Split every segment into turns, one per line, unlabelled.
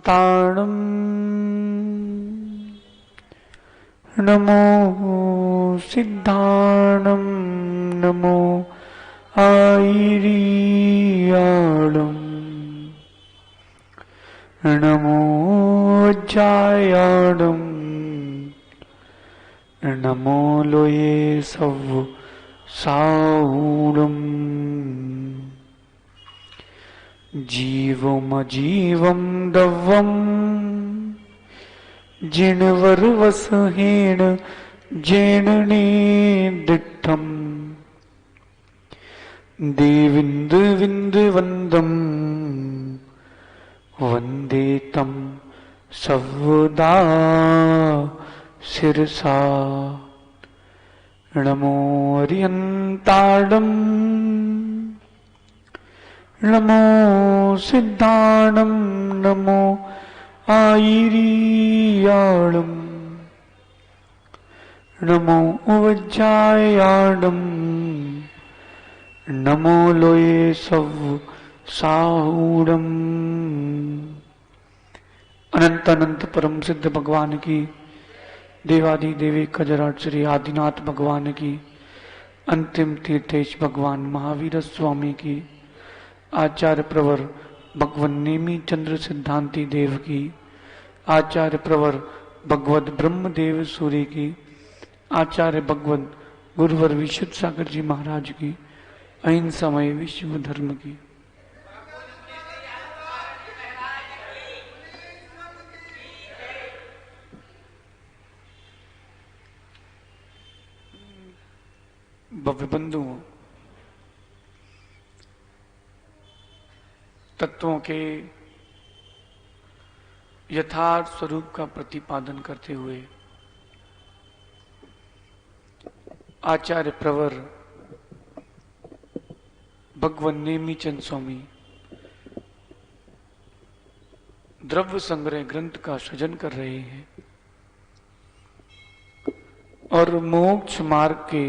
ताणम नमो सिद्धाणम नमो आयिरियाणम नमो जायाणम नमो लोये सव्व साहूणम जीवम जीवम दव्वम जिणवरवसहेण जेणने दिट्ठम देविंद विंद वंदम वंदे तम सर्वदा शिरसा नमो अर्यन्ताडम नमो सिद्धाणम नमो आयिरियाणम नमो वज्जायाणम नमो लोये सव्व साहूणम। अनंत अनंत परम सिद्ध भगवान की, देवादि देवी खजराट श्री आदिनाथ भगवान की, अंतिम तीर्थेश भगवान महावीर स्वामी की, आचार्य प्रवर भगवान नेमी चंद्र सिद्धांति देव की, आचार्य प्रवर भगवत ब्रह्मदेव सूर्य की, आचार्य भगवत गुरुवर विशुद्ध सागर जी महाराज की, अहिंसामय विश्व धर्म की। भव्य बंधुओं, तत्वों के यथार्थ स्वरूप का प्रतिपादन करते हुए आचार्य प्रवर भगवान नेमी चंद स्वामी द्रव्य संग्रह ग्रंथ का सृजन कर रहे हैं और मोक्ष मार्ग के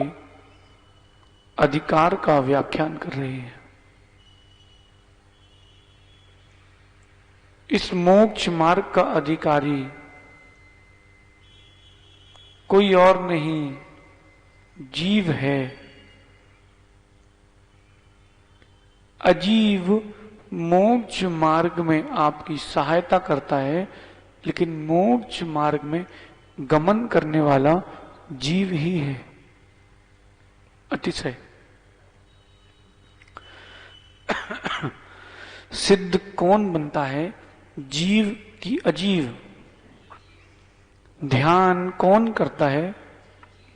अधिकार का व्याख्यान कर रहे हैं। इस मोक्ष मार्ग का अधिकारी कोई और नहीं, जीव है। अजीव मोक्ष मार्ग में आपकी सहायता करता है, लेकिन मोक्ष मार्ग में गमन करने वाला जीव ही है। अतिशय सिद्ध कौन बनता है? जीव की अजीव। ध्यान कौन करता है?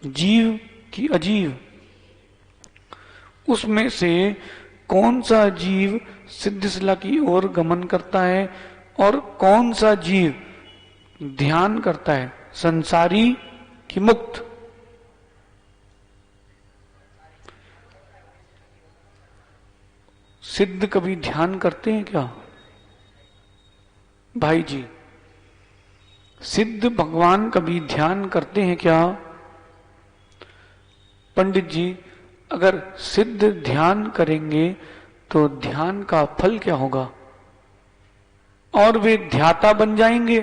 जीव की अजीव। उसमें से कौन सा जीव सिद्ध शिला की ओर गमन करता है और कौन सा जीव ध्यान करता है? संसारी की मुक्त? सिद्ध कभी ध्यान करते हैं क्या भाई जी? सिद्ध भगवान कभी ध्यान करते हैं क्या पंडित जी? अगर सिद्ध ध्यान करेंगे तो ध्यान का फल क्या होगा? और वे ध्याता बन जाएंगे।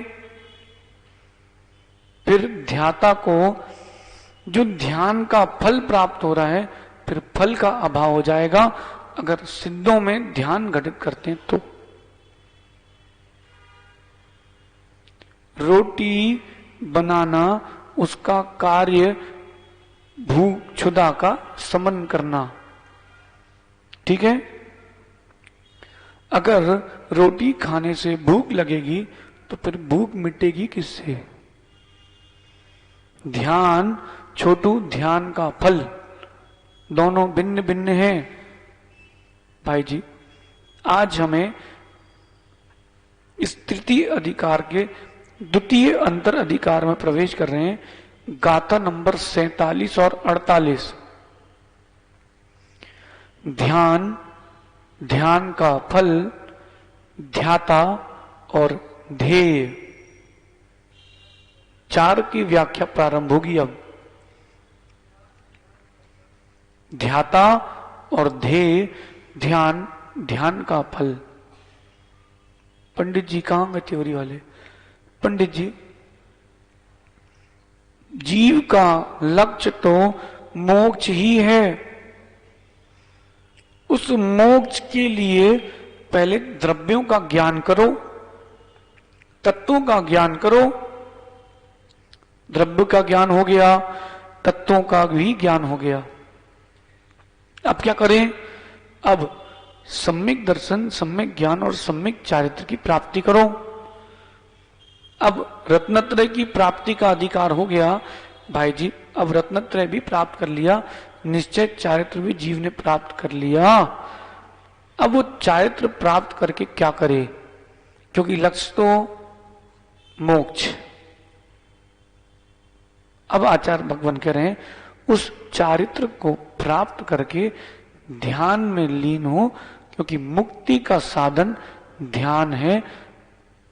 फिर ध्याता को जो ध्यान का फल प्राप्त हो रहा है, फिर फल का अभाव हो जाएगा अगर सिद्धों में ध्यान घटित करते हैं तो। रोटी बनाना उसका कार्य भूख क्षुधा का शमन करना, ठीक है। अगर रोटी खाने से भूख लगेगी तो फिर भूख मिटेगी किससे? ध्यान, छोटू ध्यान का फल दोनों भिन्न भिन्न हैं भाई जी। आज हमें इस तृतीय अधिकार के द्वितीय अंतर अधिकार में प्रवेश कर रहे हैं, गाथा नंबर 47 और 48। ध्यान, ध्यान का फल, ध्याता और ध्येय, चार की व्याख्या प्रारंभ होगी अब। ध्याता और ध्येय, ध्यान, ध्यान का फल। पंडित जी कहां गए त्योरी वाले? पंडित जी, जीव का लक्ष्य तो मोक्ष ही है। उस मोक्ष के लिए पहले द्रव्यों का ज्ञान करो, तत्वों का ज्ञान करो। द्रव्य का ज्ञान हो गया, तत्वों का भी ज्ञान हो गया। अब क्या करें? अब सम्यक दर्शन, सम्यक ज्ञान और सम्यक चारित्र की प्राप्ति करो। अब रत्नत्रय की प्राप्ति का अधिकार हो गया भाई जी। अब रत्नत्रय भी प्राप्त कर लिया, निश्चय चारित्र भी जीव ने प्राप्त कर लिया। अब वो चारित्र प्राप्त करके क्या करे? क्योंकि लक्ष्य तो मोक्ष। अब आचार्य भगवान कह रहे हैं उस चारित्र को प्राप्त करके ध्यान में लीन हो, क्योंकि मुक्ति का साधन ध्यान है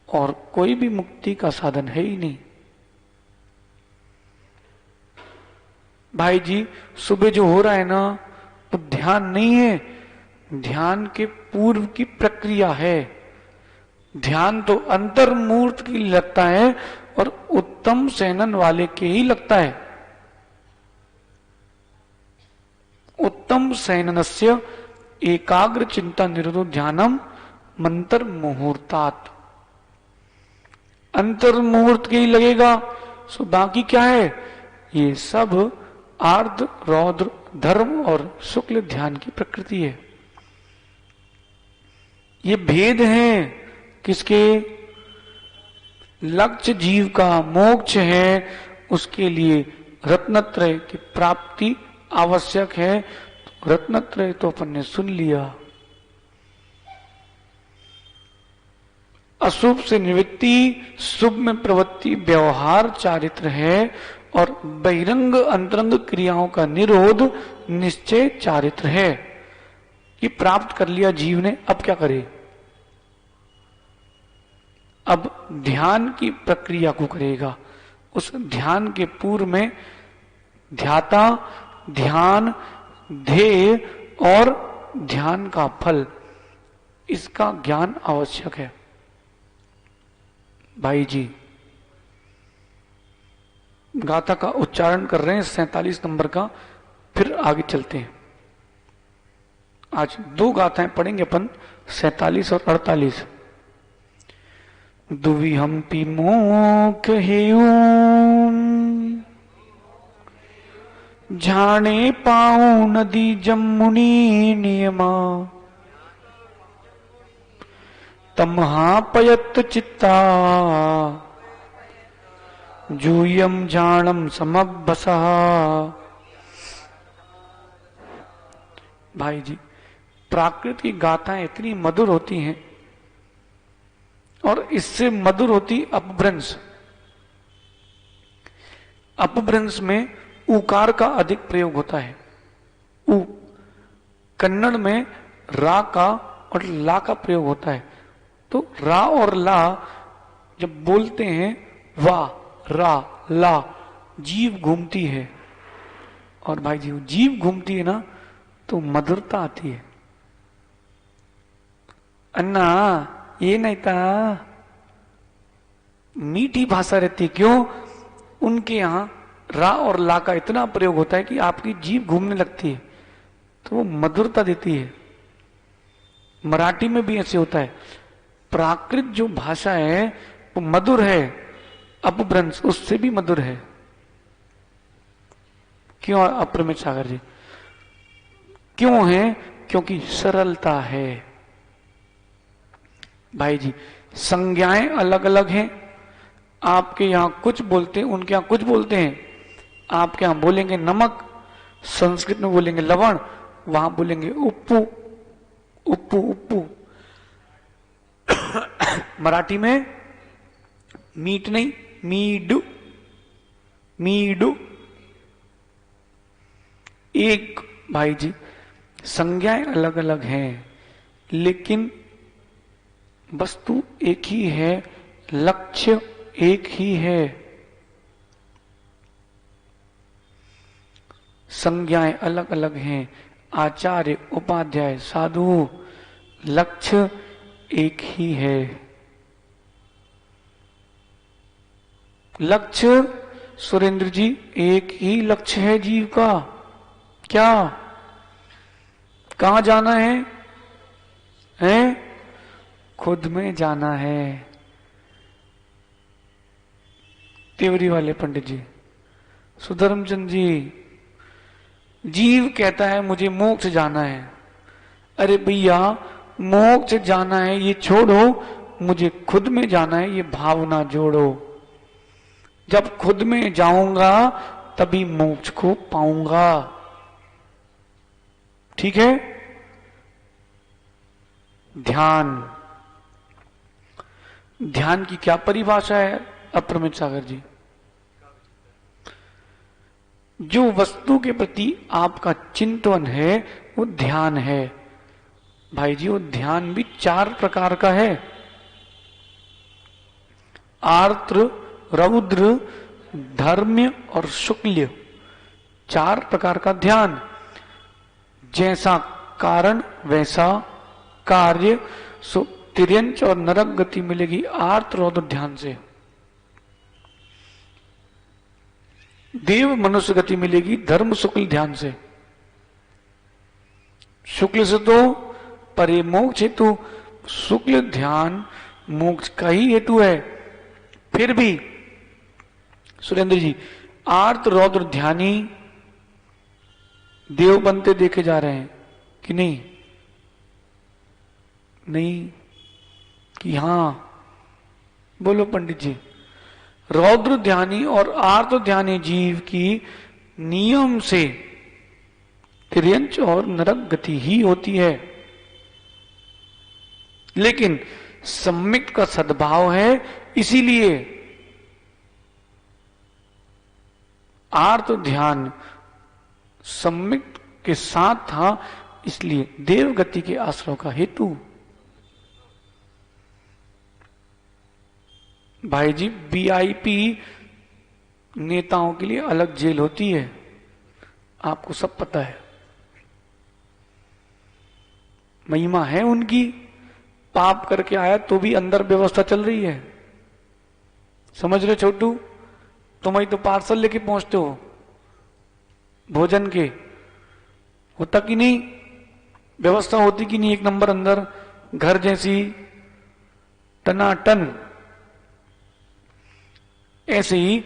और कोई भी मुक्ति का साधन है ही नहीं। भाई जी, सुबह जो हो रहा है ना, वो ध्यान नहीं है, ध्यान के पूर्व की प्रक्रिया है। ध्यान तो अंतर्मूर्त की लगता है और उत्तम सेनन वाले के ही लगता है। उत्तम सेननस्य एकाग्र चिंता निरोधो ध्यानम मंत्र मुहूर्तात। अंतर्मुहूर्त के ही लगेगा। सो बाकी क्या है? ये सब आर्द्र, रौद्र, धर्म और शुक्ल ध्यान की प्रकृति है। ये भेद हैं किसके? लक्ष्य जीव का मोक्ष है, उसके लिए रत्नत्रय की प्राप्ति आवश्यक है। तो रत्नत्रय तो अपन ने सुन लिया। अशुभ से निवृत्ति, शुभ में प्रवृत्ति व्यवहार चारित्र है, और बहिरंग अंतरंग क्रियाओं का निरोध निश्चय चारित्र है। ये प्राप्त कर लिया जीव ने। अब क्या करे? अब ध्यान की प्रक्रिया को करेगा। उस ध्यान के पूर्व में ध्याता, ध्यान, ध्येय और ध्यान का फल, इसका ज्ञान आवश्यक है। भाई जी, गाथा का उच्चारण कर रहे हैं 47 नंबर का, फिर आगे चलते हैं। आज दो गाथाएं पढ़ेंगे अपन, 47 और 48। दुविहंपि मोक्ष हेऊं जाने पाऊं नदी जमुनी नियमा, तमहापयत चित्ता जूयम जानम समभसः। भाई जी, प्राकृत की गाथाएं इतनी मधुर होती हैं, और इससे मधुर होती अपभ्रंश। अपभ्रंश में उकार का अधिक प्रयोग होता है। उ कन्नड़ में रा का और ला का प्रयोग होता है। तो रा और ला जब बोलते हैं, वा, रा, ला, जीव घूमती है। और भाई जी, जीव घूमती है ना, तो मधुरता आती है। अन्ना ये नहीं था, मीठी भाषा रहती। क्यों? उनके यहां रा और ला का इतना प्रयोग होता है कि आपकी जीभ घूमने लगती है, तो वो मधुरता देती है। मराठी में भी ऐसे होता है। प्राकृत जो भाषा है वो मधुर है, अपभ्रंश उससे भी मधुर है। क्यों अप्रमित सागर जी? क्यों है? क्योंकि सरलता है। भाई जी, संज्ञाएं अलग अलग हैं। आपके यहां कुछ बोलते हैं, उनके यहां कुछ बोलते हैं। आपके यहां बोलेंगे नमक, संस्कृत में बोलेंगे लवण, वहां बोलेंगे उप्पू, उप्पू, उप्पू। मराठी में मीट नहीं, मीडू, मीडू। एक भाई जी, संज्ञाएं अलग अलग हैं, लेकिन वस्तु एक ही है, लक्ष्य एक ही है। संज्ञाएं अलग अलग हैं, आचार्य, उपाध्याय, साधु, लक्ष्य एक ही है। लक्ष्य सुरेंद्र जी, एक ही लक्ष्य है जीव का। क्या? कहां जाना है? हैं? खुद में जाना है। तिवरी वाले पंडित जी, सुधर्मचंद जी, जीव कहता है मुझे मोक्ष जाना है। अरे भैया, मोक्ष जाना है ये छोड़ो, मुझे खुद में जाना है ये भावना जोड़ो। जब खुद में जाऊंगा तभी मोक्ष को पाऊंगा। ठीक है? ध्यान, ध्यान की क्या परिभाषा है अप्रमित सागर जी? जो वस्तु के प्रति आपका चिंतन है वो ध्यान है। भाई जी, वो ध्यान भी 4 प्रकार का है। आर्द्र, रौद्र, धर्म्य और शुक्ल, 4 प्रकार का ध्यान। जैसा कारण वैसा कार्य, सो तिर्यंच और नरक गति मिलेगी आर्त रौद्र ध्यान से। देव मनुष्य गति मिलेगी धर्म शुक्ल ध्यान से। शुक्ल से तो परे मोक्ष हेतु, शुक्ल ध्यान मोक्ष का ही हेतु है। फिर भी सुरेंद्र जी, आर्त रौद्र ध्यानी देव बनते देखे जा रहे हैं कि नहीं? नहीं कि हां? बोलो पंडित जी। रौद्र ध्यानी और आर्त ध्यानी जीव की नियम से तिर्यंच और नरक गति ही होती है, लेकिन सम्यक का सद्भाव है, इसीलिए आर्त ध्यान सम्यक के साथ था, इसलिए देव गति के आश्रय का हेतु। भाई जी, वीआईपी नेताओं के लिए अलग जेल होती है, आपको सब पता है। महिमा है उनकी, पाप करके आया तो भी अंदर व्यवस्था चल रही है। समझ रहे छोटू? तुम ही तो पार्सल लेके पहुंचते हो भोजन के, होता कि नहीं? व्यवस्था होती कि नहीं? एक नंबर अंदर घर जैसी टनाटन। ऐसे ही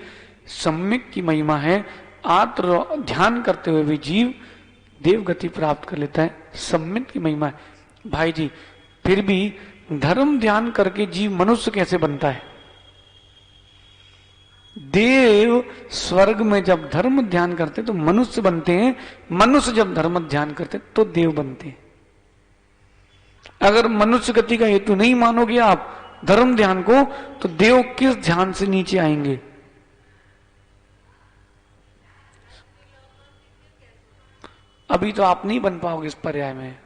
सम्यक की महिमा है। आत्म ध्यान करते हुए भी जीव देव गति प्राप्त कर लेता है, सम्यक की महिमा है। भाई जी, फिर भी धर्म ध्यान करके जीव मनुष्य कैसे बनता है? देव स्वर्ग में जब धर्म ध्यान करते तो मनुष्य बनते हैं, मनुष्य जब धर्म ध्यान करते तो देव बनते हैं। अगर मनुष्य गति का हेतु नहीं मानोगे आप धर्म ध्यान को, तो देव किस ध्यान से नीचे आएंगे? अभी तो आप नहीं बन पाओगे इस पर्याय में,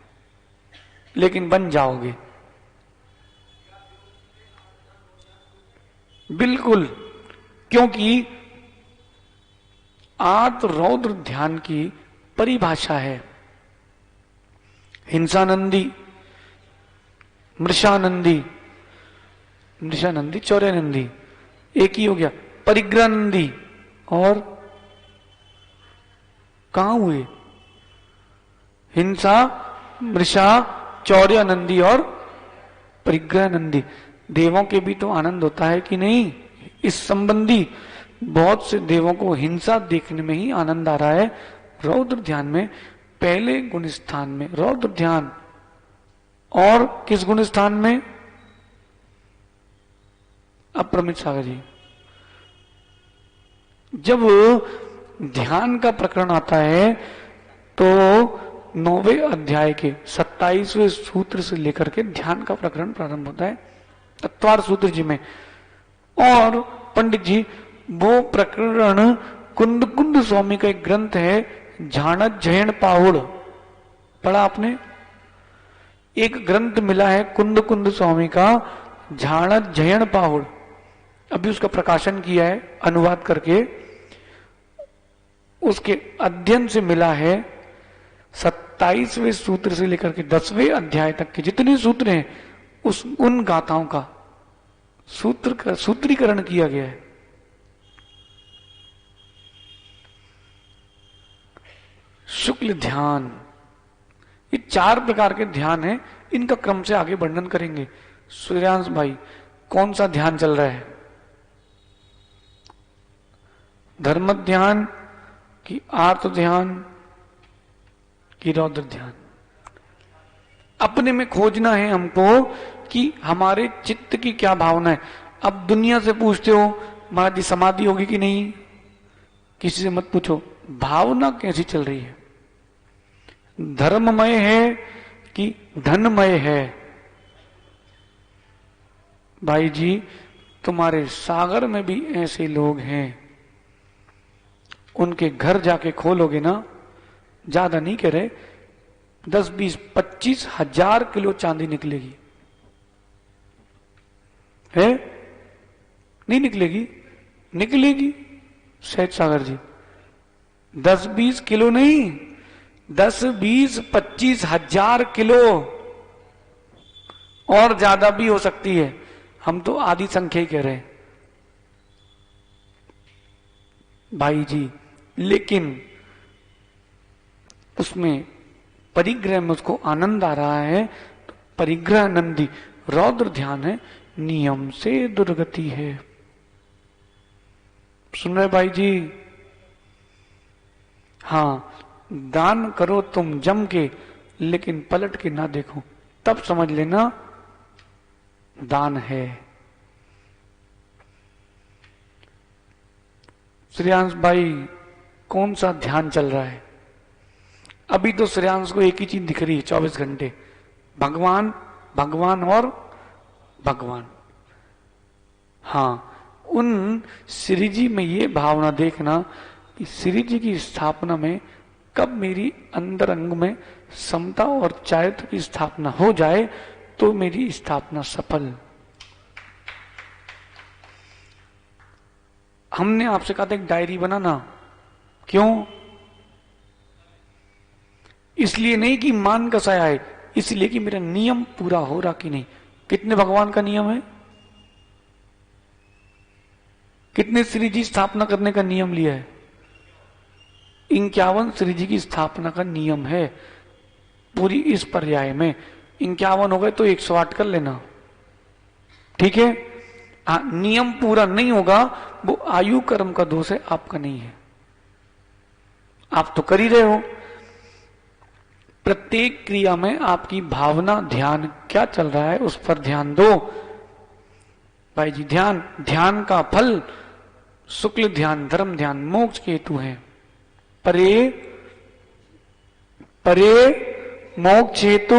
लेकिन बन जाओगे बिल्कुल, क्योंकि आर्त रौद्र ध्यान की परिभाषा है। हिंसानंदी, मृषानंदी, मृषानंदी, चौर्यानंदी एक ही हो गया। परिग्रहनंदी और कहां हुए? हिंसा, मृषा, चौर्यानंदी और परिग्रहनंदी। देवों के भी तो आनंद होता है कि नहीं? इस संबंधी बहुत से देवों को हिंसा देखने में ही आनंद आ रहा है। रौद्र ध्यान में पहले गुण स्थान में रौद्र ध्यान, और किस गुण स्थान में? अप्रमित सागर जी, जब ध्यान का प्रकरण आता है तो 9वें अध्याय के 27वें सूत्र से लेकर के ध्यान का प्रकरण प्रारंभ होता है तत्वार सूत्र जी में। और पंडित जी, वो प्रकरण कुंद कुंद स्वामी का एक ग्रंथ है, झाणत जयण पाहुड़, पढ़ा आपने? एक ग्रंथ मिला है कुंद कुंद स्वामी का, झाणत जयण पाहुड़। अभी उसका प्रकाशन किया है अनुवाद करके। उसके अध्ययन से मिला है 27वें सूत्र से लेकर के 10वें अध्याय तक के जितने सूत्र हैं, उन गाथाओं का सूत्रीकरण किया गया है। शुक्ल ध्यान, ये 4 प्रकार के ध्यान हैं, इनका क्रम से आगे वर्णन करेंगे। सूर्यांश भाई, कौन सा ध्यान चल रहा है? धर्म ध्यान कि आर्त ध्यान कि रौद्र ध्यान? अपने में खोजना है हमको कि हमारे चित्त की क्या भावना है। अब दुनिया से पूछते हो महाराज जी समाधि होगी कि नहीं, किसी से मत पूछो, भावना कैसी चल रही है, धर्ममय है कि धनमय है? भाई जी तुम्हारे सागर में भी ऐसे लोग हैं, उनके घर जाके खोलोगे ना, ज्यादा नहीं कह रहे, 10, 20, 25 हजार किलो चांदी निकलेगी, है? नहीं निकलेगी? निकलेगी सहज सागर जी। 10, 20 किलो नहीं, 10, 20, 25 हजार किलो, और ज्यादा भी हो सकती है, हम तो आधी संख्या ही कह रहे हैं भाई जी। लेकिन उसमें परिग्रह में उसको आनंद आ रहा है, तो परिग्रह आनंदी रौद्र ध्यान है, नियम से दुर्गति है। सुन रहे भाई जी? हाँ, दान करो तुम जम के, लेकिन पलट के ना देखो, तब समझ लेना दान है। श्रेयांश भाई, कौन सा ध्यान चल रहा है? अभी तो श्रेयांश को एक ही चीज दिख रही है 24 घंटे, भगवान भगवान और भगवान। हाँ, उन श्री जी में ये भावना देखना कि श्री जी की स्थापना में कब मेरी अंदर अंग में समता और चारित्र की स्थापना हो जाए तो मेरी स्थापना सफल। हमने आपसे कहा था एक डायरी बनाना, क्यों? इसलिए नहीं कि मान कसाया है, इसलिए कि मेरा नियम पूरा हो रहा कि नहीं। कितने भगवान का नियम है? कितने श्री जी स्थापना करने का नियम लिया है? 51 श्री जी की स्थापना का नियम है पूरी इस पर्याय में। 51 हो गए तो 108 कर लेना, ठीक है? नियम पूरा नहीं होगा, वो आयु कर्म का दोष है, आपका नहीं है। आप तो कर ही रहे हो। प्रत्येक क्रिया में आपकी भावना ध्यान क्या चल रहा है उस पर ध्यान दो भाई जी। ध्यान का फल शुक्ल ध्यान, धर्म ध्यान मोक्ष के हेतु है। परे परे मोक्ष हेतु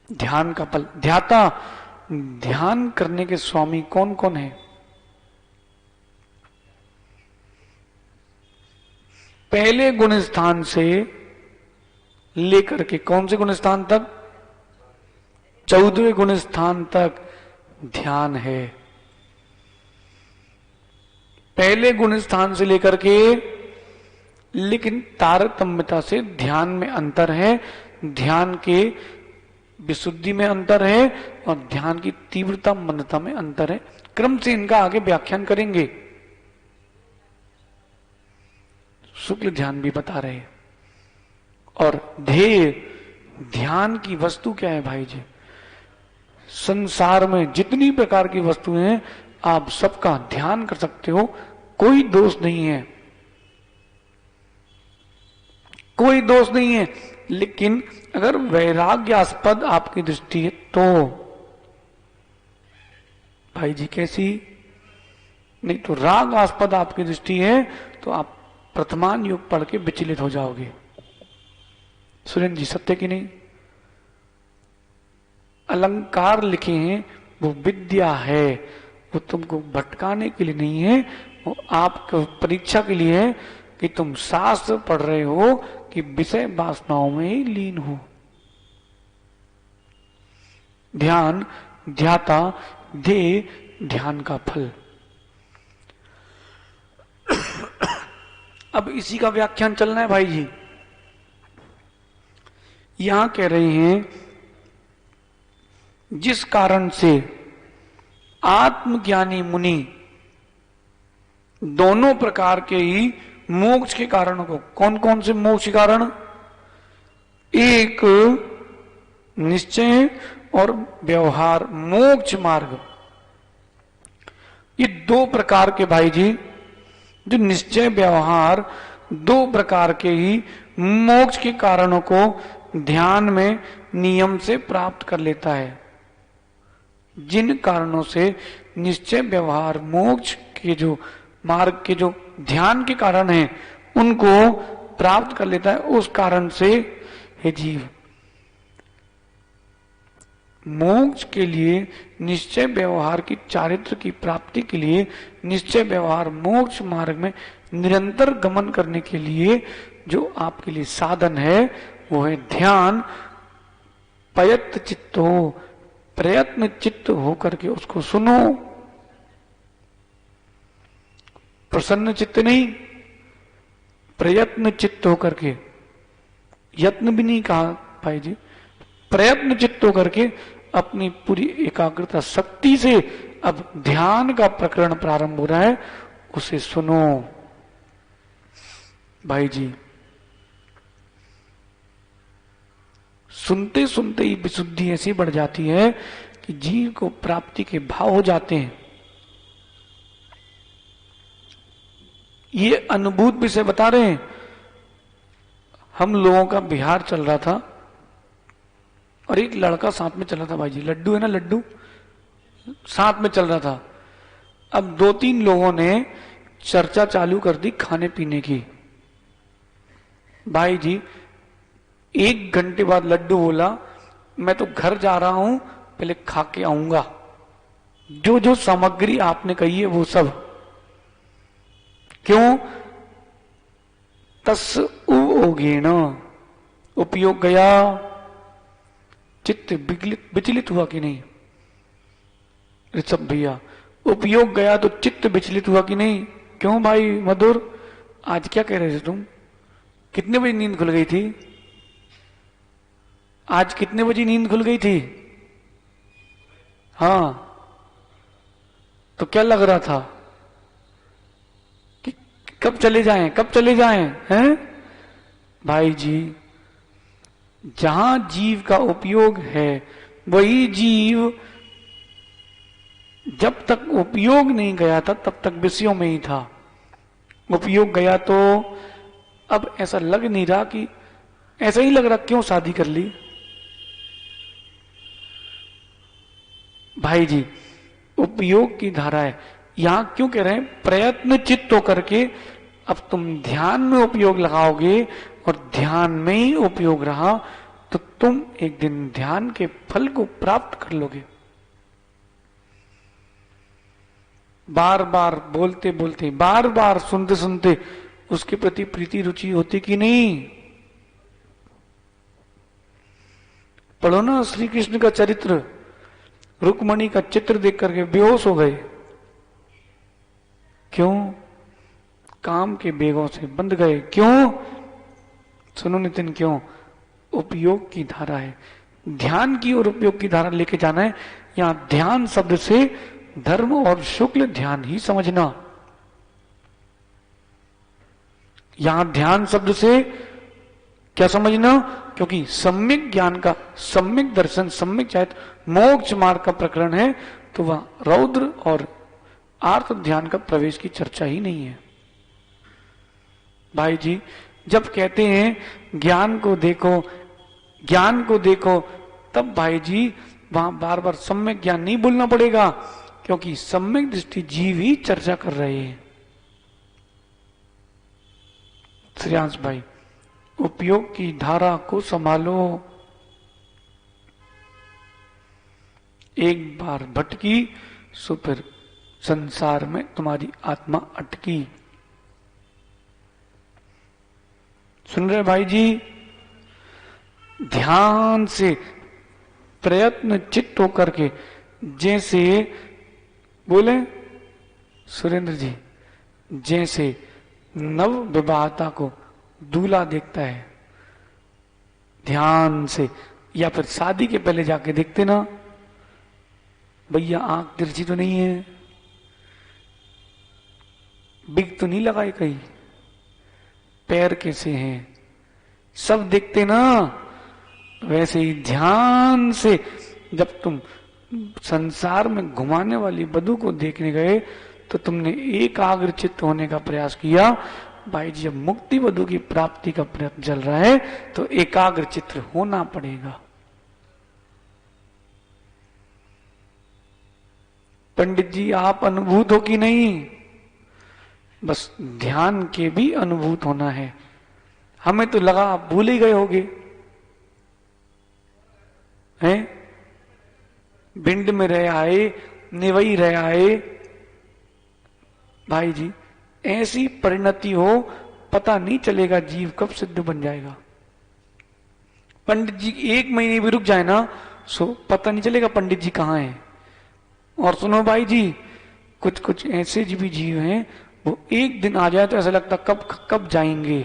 ध्यान का फल। ध्याता, ध्यान करने के स्वामी कौन कौन है? पहले गुण स्थान से लेकर के कौन से गुण स्थान तक? 14वें गुण स्थान तक ध्यान है। पहले गुण स्थान से लेकर के, लेकिन तारतम्यता से ध्यान में अंतर है, ध्यान के विशुद्धि में अंतर है और ध्यान की तीव्रता मंदता में अंतर है। क्रम से इनका आगे व्याख्यान करेंगे। शुक्ल ध्यान भी बता रहे हैं। और ध्येय, ध्यान की वस्तु क्या है भाई जी? संसार में जितनी प्रकार की वस्तुएं हैं आप सबका ध्यान कर सकते हो, कोई दोष नहीं है, कोई दोष नहीं है। लेकिन अगर वैराग्यास्पद आपकी दृष्टि है तो भाई जी कैसी? नहीं तो रागास्पद आपकी दृष्टि है तो आप प्रथमान योग पढ़ के विचलित हो जाओगे। सुरेंद्र जी सत्य की नहीं? अलंकार लिखे हैं वो विद्या है, वो तुमको भटकाने के लिए नहीं है, वो आपको परीक्षा के लिए है कि तुम शास्त्र पढ़ रहे हो कि विषय वासनाओं में ही लीन हो। ध्यान, ध्याता, ध्येय, ध्यान का फल। अब इसी का व्याख्यान चलना है भाई जी। यहां कह रहे हैं जिस कारण से आत्मज्ञानी मुनि दोनों प्रकार के ही मोक्ष के कारणों को, कौन कौन से मोक्ष के कारण? एक निश्चय और व्यवहार, मोक्ष मार्ग। ये दो प्रकार के भाई जी, जो निश्चय व्यवहार, दो प्रकार के ही मोक्ष के कारणों को ध्यान में नियम से प्राप्त कर लेता है। जिन कारणों से निश्चय व्यवहार मोक्ष के जो मार्ग के जो ध्यान के कारण हैं उनको प्राप्त कर लेता है, उस कारण से हे जीव मोक्ष के लिए, निश्चय व्यवहार की चारित्र की प्राप्ति के लिए, निश्चय व्यवहार मोक्ष मार्ग में निरंतर गमन करने के लिए जो आपके लिए साधन है वो है ध्यान। प्रयत्न चित्त हो, प्रयत्न चित्त होकर के उसको सुनो, प्रसन्न चित्त नहीं, प्रयत्न चित्त होकर के, यत्न भी नहीं कहा भाई जी, प्रयत्न चित्त होकर के अपनी पूरी एकाग्रता शक्ति से अब ध्यान का प्रकरण प्रारंभ हो रहा है, उसे सुनो भाई जी। सुनते सुनते ही विशुद्धि ऐसी बढ़ जाती है कि जीव को प्राप्ति के भाव हो जाते हैं। ये अनुभूत विषय बता रहे हैं। हम लोगों का बिहार चल रहा था और एक लड़का साथ में चल रहा था भाई जी, लड्डू है ना, लड्डू साथ में चल रहा था। अब दो तीन लोगों ने चर्चा चालू कर दी खाने पीने की। भाई जी 1 घंटे बाद लड्डू बोला मैं तो घर जा रहा हूं, पहले खा के आऊंगा, जो जो सामग्री आपने कही है वो सब। क्यों? तस् उगेण, उपयोग गया, चित्त विचलित हुआ कि नहीं ऋषभ भैया? उपयोग गया तो चित्त विचलित हुआ कि नहीं? क्यों भाई मधुर, आज क्या कह रहे थे तुम? कितने बजे नींद खुल गई थी? आज कितने बजे नींद खुल गई थी? हाँ, तो क्या लग रहा था कि कब चले जाएं, कब चले जाएं? हैं भाई जी, जहां जीव का उपयोग है वही जीव जब तक उपयोग नहीं गया था तब तक विषयों में ही था। उपयोग गया तो अब ऐसा लग नहीं रहा, कि ऐसा ही लग रहा क्यों शादी कर ली। भाई जी उपयोग की धारा है, यहां क्यों कह रहे हैं? प्रयत्न चित्त होकर के अब तुम ध्यान में उपयोग लगाओगे और ध्यान में ही उपयोग रहा तो तुम एक दिन ध्यान के फल को प्राप्त कर लोगे। बार बार बोलते बोलते, बार बार सुनते सुनते उसके प्रति प्रीति रुचि होती कि नहीं? पढ़ो ना श्री कृष्ण का चरित्र, रुक्मणी का चित्र देख करके बेहोश हो गए। क्यों? काम के बेगों से बंध गए। क्यों? सुनो नितिन, क्यों? उपयोग की धारा है, ध्यान की और उपयोग की धारा लेके जाना है। यहां ध्यान शब्द से धर्म और शुक्ल ध्यान ही समझना। यहां ध्यान शब्द से क्या समझना? क्योंकि सम्यक ज्ञान का, सम्यक दर्शन, सम्यक चाहे मोक्ष मार्ग का प्रकरण है, तो वह रौद्र और आर्त ध्यान का प्रवेश की चर्चा ही नहीं है। भाई जी जब कहते हैं ज्ञान को देखो, ज्ञान को देखो, तब भाई जी वहां बार बार सम्यक ज्ञान नहीं बोलना पड़ेगा, क्योंकि सम्यक दृष्टि जीव ही चर्चा कर रहे हैं। श्रेयांश भाई, उपयोग की धारा को संभालो। एक बार भटकी सो फिर संसार में तुम्हारी आत्मा अटकी। सुन रहे भाई जी? ध्यान से प्रयत्न चित्त होकर के, जैसे बोले सुरेंद्र जी, जैसे नव विवाहता को दूल्हा देखता है ध्यान से, या फिर शादी के पहले जाके देखते ना, भैया आंख तिरछी तो नहीं है, बिग तो नहीं लगाई कहीं, पैर कैसे हैं, सब देखते ना। वैसे ही ध्यान से जब तुम संसार में घुमाने वाली बधू को देखने गए तो तुमने एकाग्र चित्त होने का प्रयास किया। भाई जी, जब मुक्ति वधु की प्राप्ति का प्रयत्न चल रहा है तो एकाग्र चित्त होना पड़ेगा। पंडित जी, आप अनुभूत हो कि नहीं? बस ध्यान के भी अनुभूत होना है। हमें तो लगा आप भूल ही गए होगे, हैं? भिंड में रह आए, निवई रह आए। भाई जी, ऐसी परिणति हो, पता नहीं चलेगा जीव कब सिद्ध बन जाएगा। पंडित जी 1 महीने भी रुक जाए ना, सो पता नहीं चलेगा पंडित जी कहाँ हैं। और सुनो भाई जी, कुछ कुछ ऐसे भी जीव हैं, वो एक दिन आ जाए तो ऐसा लगता कब कब जाएंगे।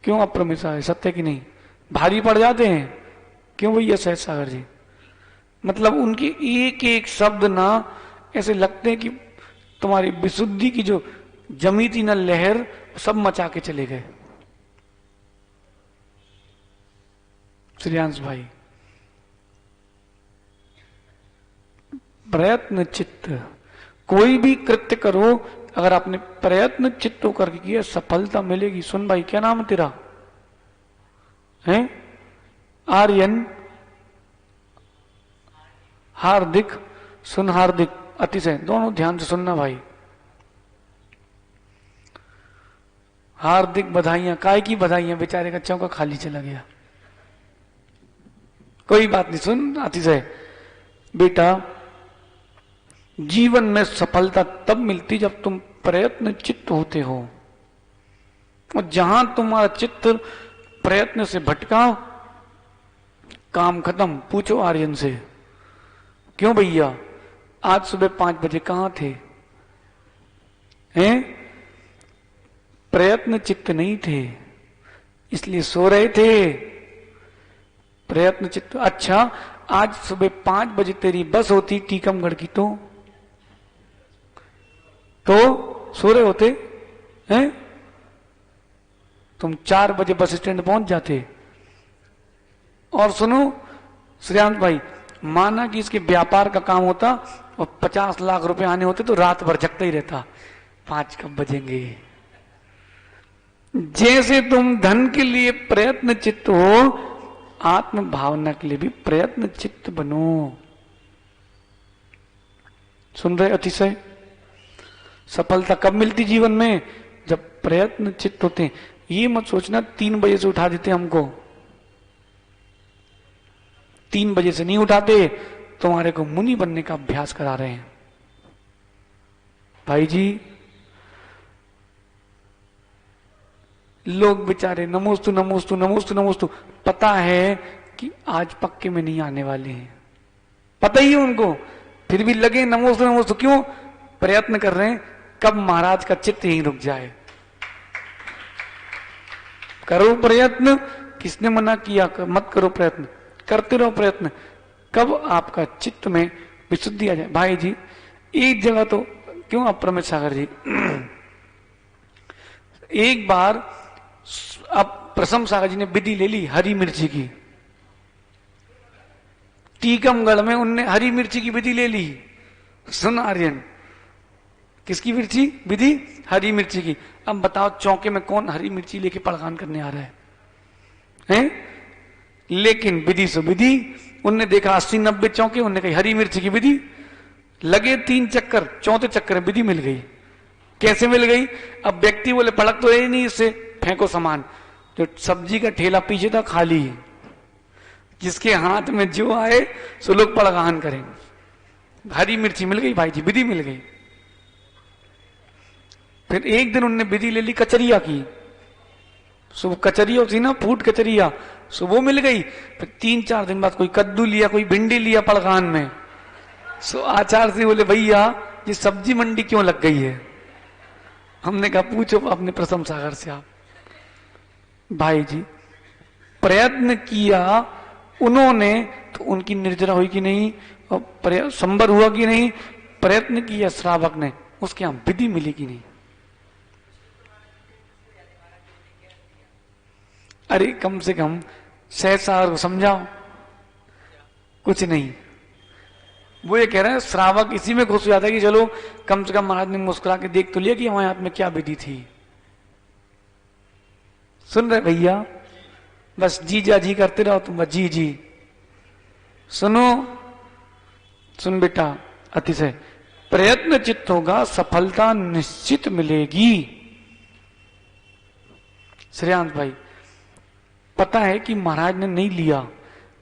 क्यों अप्रमिसा है, सत्य की नहीं? भारी पड़ जाते हैं। क्यों भैया सहज सागर जी? मतलब उनके एक एक शब्द ना ऐसे लगते हैं कि तुम्हारी विशुद्धि की जो जमी थी ना लहर, सब मचा के चले गए। श्रेयांश भाई, प्रयत्न चित्त, कोई भी कृत्य करो, अगर आपने प्रयत्न चित्त होकर किया सफलता मिलेगी। सुन भाई, क्या नाम है तेरा? है आर्यन? हार्दिक? सुन हार्दिक, अतिशय, दोनों ध्यान से सुनना भाई। हार्दिक बधाइयां, काय की बधाइयां, बेचारे का चौका खाली चला गया। कोई बात नहीं, सुन अतिशय बेटा, जीवन में सफलता तब मिलती जब तुम प्रयत्न चित्त होते हो। और जहां तुम्हारा चित्त प्रयत्न से भटका, काम खत्म। पूछो आर्यन से, क्यों भैया आज सुबह 5 बजे कहां थे? हैं? प्रयत्न चित्त नहीं थे, इसलिए सो रहे थे। प्रयत्न चित्त, अच्छा आज सुबह 5 बजे तेरी बस होती टीकमगढ़ की तो सो रहे होते हैं? तुम 4 बजे बस स्टैंड पहुंच जाते। और सुनो श्रेयांश भाई, माना कि इसके व्यापार का काम होता और 50 लाख रुपए आने होते तो रात भर जगता ही रहता, 5 कब बजेंगे। जैसे तुम धन के लिए प्रयत्न चित्त हो, आत्म भावना के लिए भी प्रयत्न चित्त बनो। सुन रहे अतिशय? सफलता कब मिलती जीवन में? जब प्रयत्न चित्त होते हैं। ये मत सोचना 3 बजे से उठा देते हमको। 3 बजे से नहीं उठाते, तुम्हारे को मुनि बनने का अभ्यास करा रहे हैं। भाई जी, लोग बेचारे नमोस्तु नमोस्तु नमोस्तु नमोस्तु, पता है कि आज पक्के में नहीं आने वाले हैं, पता ही है उनको, फिर भी लगे नमोस्तु नमोस्तु। क्यों? प्रयत्न कर रहे हैं कब महाराज का चित्त ही रुक जाए। करो प्रयत्न, किसने मना किया? मत करो प्रयत्न, करते रहो प्रयत्न, कब आपका चित्त में विशुद्धि आ जाए। भाई जी, एक जगह तो क्यों अप्रमित सागर जी, एक बार अब प्रसम सागर जी ने विधि ले ली हरी मिर्ची की। टीकमगढ़ में उनने हरी मिर्ची की विधि ले ली। सुन आर्यन, किसकी मिर्ची? विधि हरी मिर्ची की। अब बताओ चौके में कौन हरी मिर्ची लेके पड़गान करने आ रहा है? हैं? लेकिन विधि से विधि, उनने देखा 80-90 चौके, उनने कही हरी मिर्ची की विधि। लगे 3 चक्कर, चौथे चक्कर में विधि मिल गई। कैसे मिल गई? अब व्यक्ति बोले पड़क तो है नहीं, इससे फेंको सामान। जो सब्जी का ठेला पीछे था खाली, जिसके हाथ में जो आए सो लोग पड़गान करें। हरी मिर्ची मिल गई भाई जी, विधि मिल गई। फिर एक दिन उनने विधि ले ली कचरिया की। सो कचरिया थी ना, फूट कचरिया, सो वो मिल गई। फिर 3-4 दिन बाद कोई कद्दू लिया, कोई भिंडी लिया पड़गान में। सो आचार्य से बोले भैया ये सब्जी मंडी क्यों लग गई है? हमने कहा पूछो अपने प्रसम सागर से आप। भाई जी, प्रयत्न किया उन्होंने तो उनकी निर्जरा हुई कि नहीं, और संबर हुआ कि नहीं? प्रयत्न किया श्रावक ने, उसके यहां विधि मिली कि नहीं? अरे कम से कम सहज सागर को समझाओ, कुछ नहीं। वो ये कह रहे हैं श्रावक इसी में खुश हो जाता है कि चलो कम से कम महाराज ने मुस्कुरा के देख तो लिया कि हमारे हाथ में क्या विधि थी। सुन रहे भैया? बस जी जा जी करते रहो तुम, बस जी जी। सुनो, सुन बेटा, अतिशय प्रयत्न चित्त होगा, सफलता निश्चित मिलेगी। श्रेयांश भाई, पता है कि महाराज ने नहीं लिया,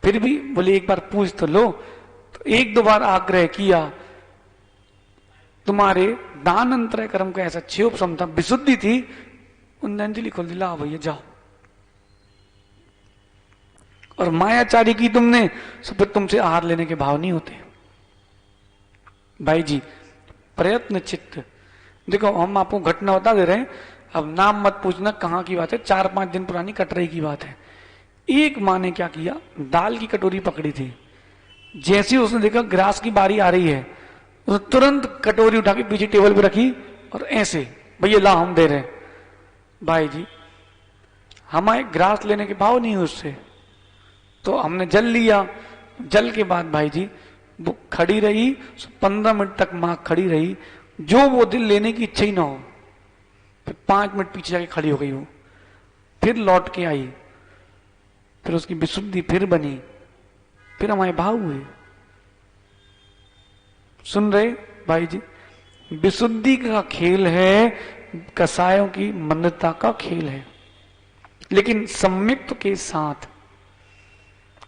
फिर भी बोले एक बार पूछ तो लो। तो एक दो बार आग्रह किया, तुम्हारे दान अंतरय कर्म का ऐसा क्षोभ था, विशुद्धि थी, उन अंजलि खोल दिला, भैया जाओ। और मायाचारी की तुमने, तो फिर तुमसे आहार लेने के भाव नहीं होते। भाई जी, प्रयत्न चित्त, देखो हम आपको घटना बता दे रहे हैं, अब नाम मत पूछना कहाँ की बात है, 4-5 दिन पुरानी कटराई की बात है। एक माँ ने क्या किया, दाल की कटोरी पकड़ी थी, जैसे ही उसने देखा ग्रास की बारी आ रही है, उसने तुरंत कटोरी उठा के पीछे टेबल पे रखी और ऐसे, भैया ला हम दे रहे हैं। भाई जी, हमारे ग्रास लेने के भाव नहीं है उससे, तो हमने जल लिया। जल के बाद भाई जी वो खड़ी रही, 15 मिनट तक माँ खड़ी रही, जो वो दिल लेने की इच्छा ही ना हो। फिर 5 मिनट पीछे जाके खड़ी हो गई वो, फिर लौट के आई, फिर उसकी विशुद्धि फिर बनी, फिर हमारे भाव हुए। सुन रहे भाई जी? विशुद्धि का खेल है, कसायों की मंदता का खेल है, लेकिन सम्मिक्त के साथ।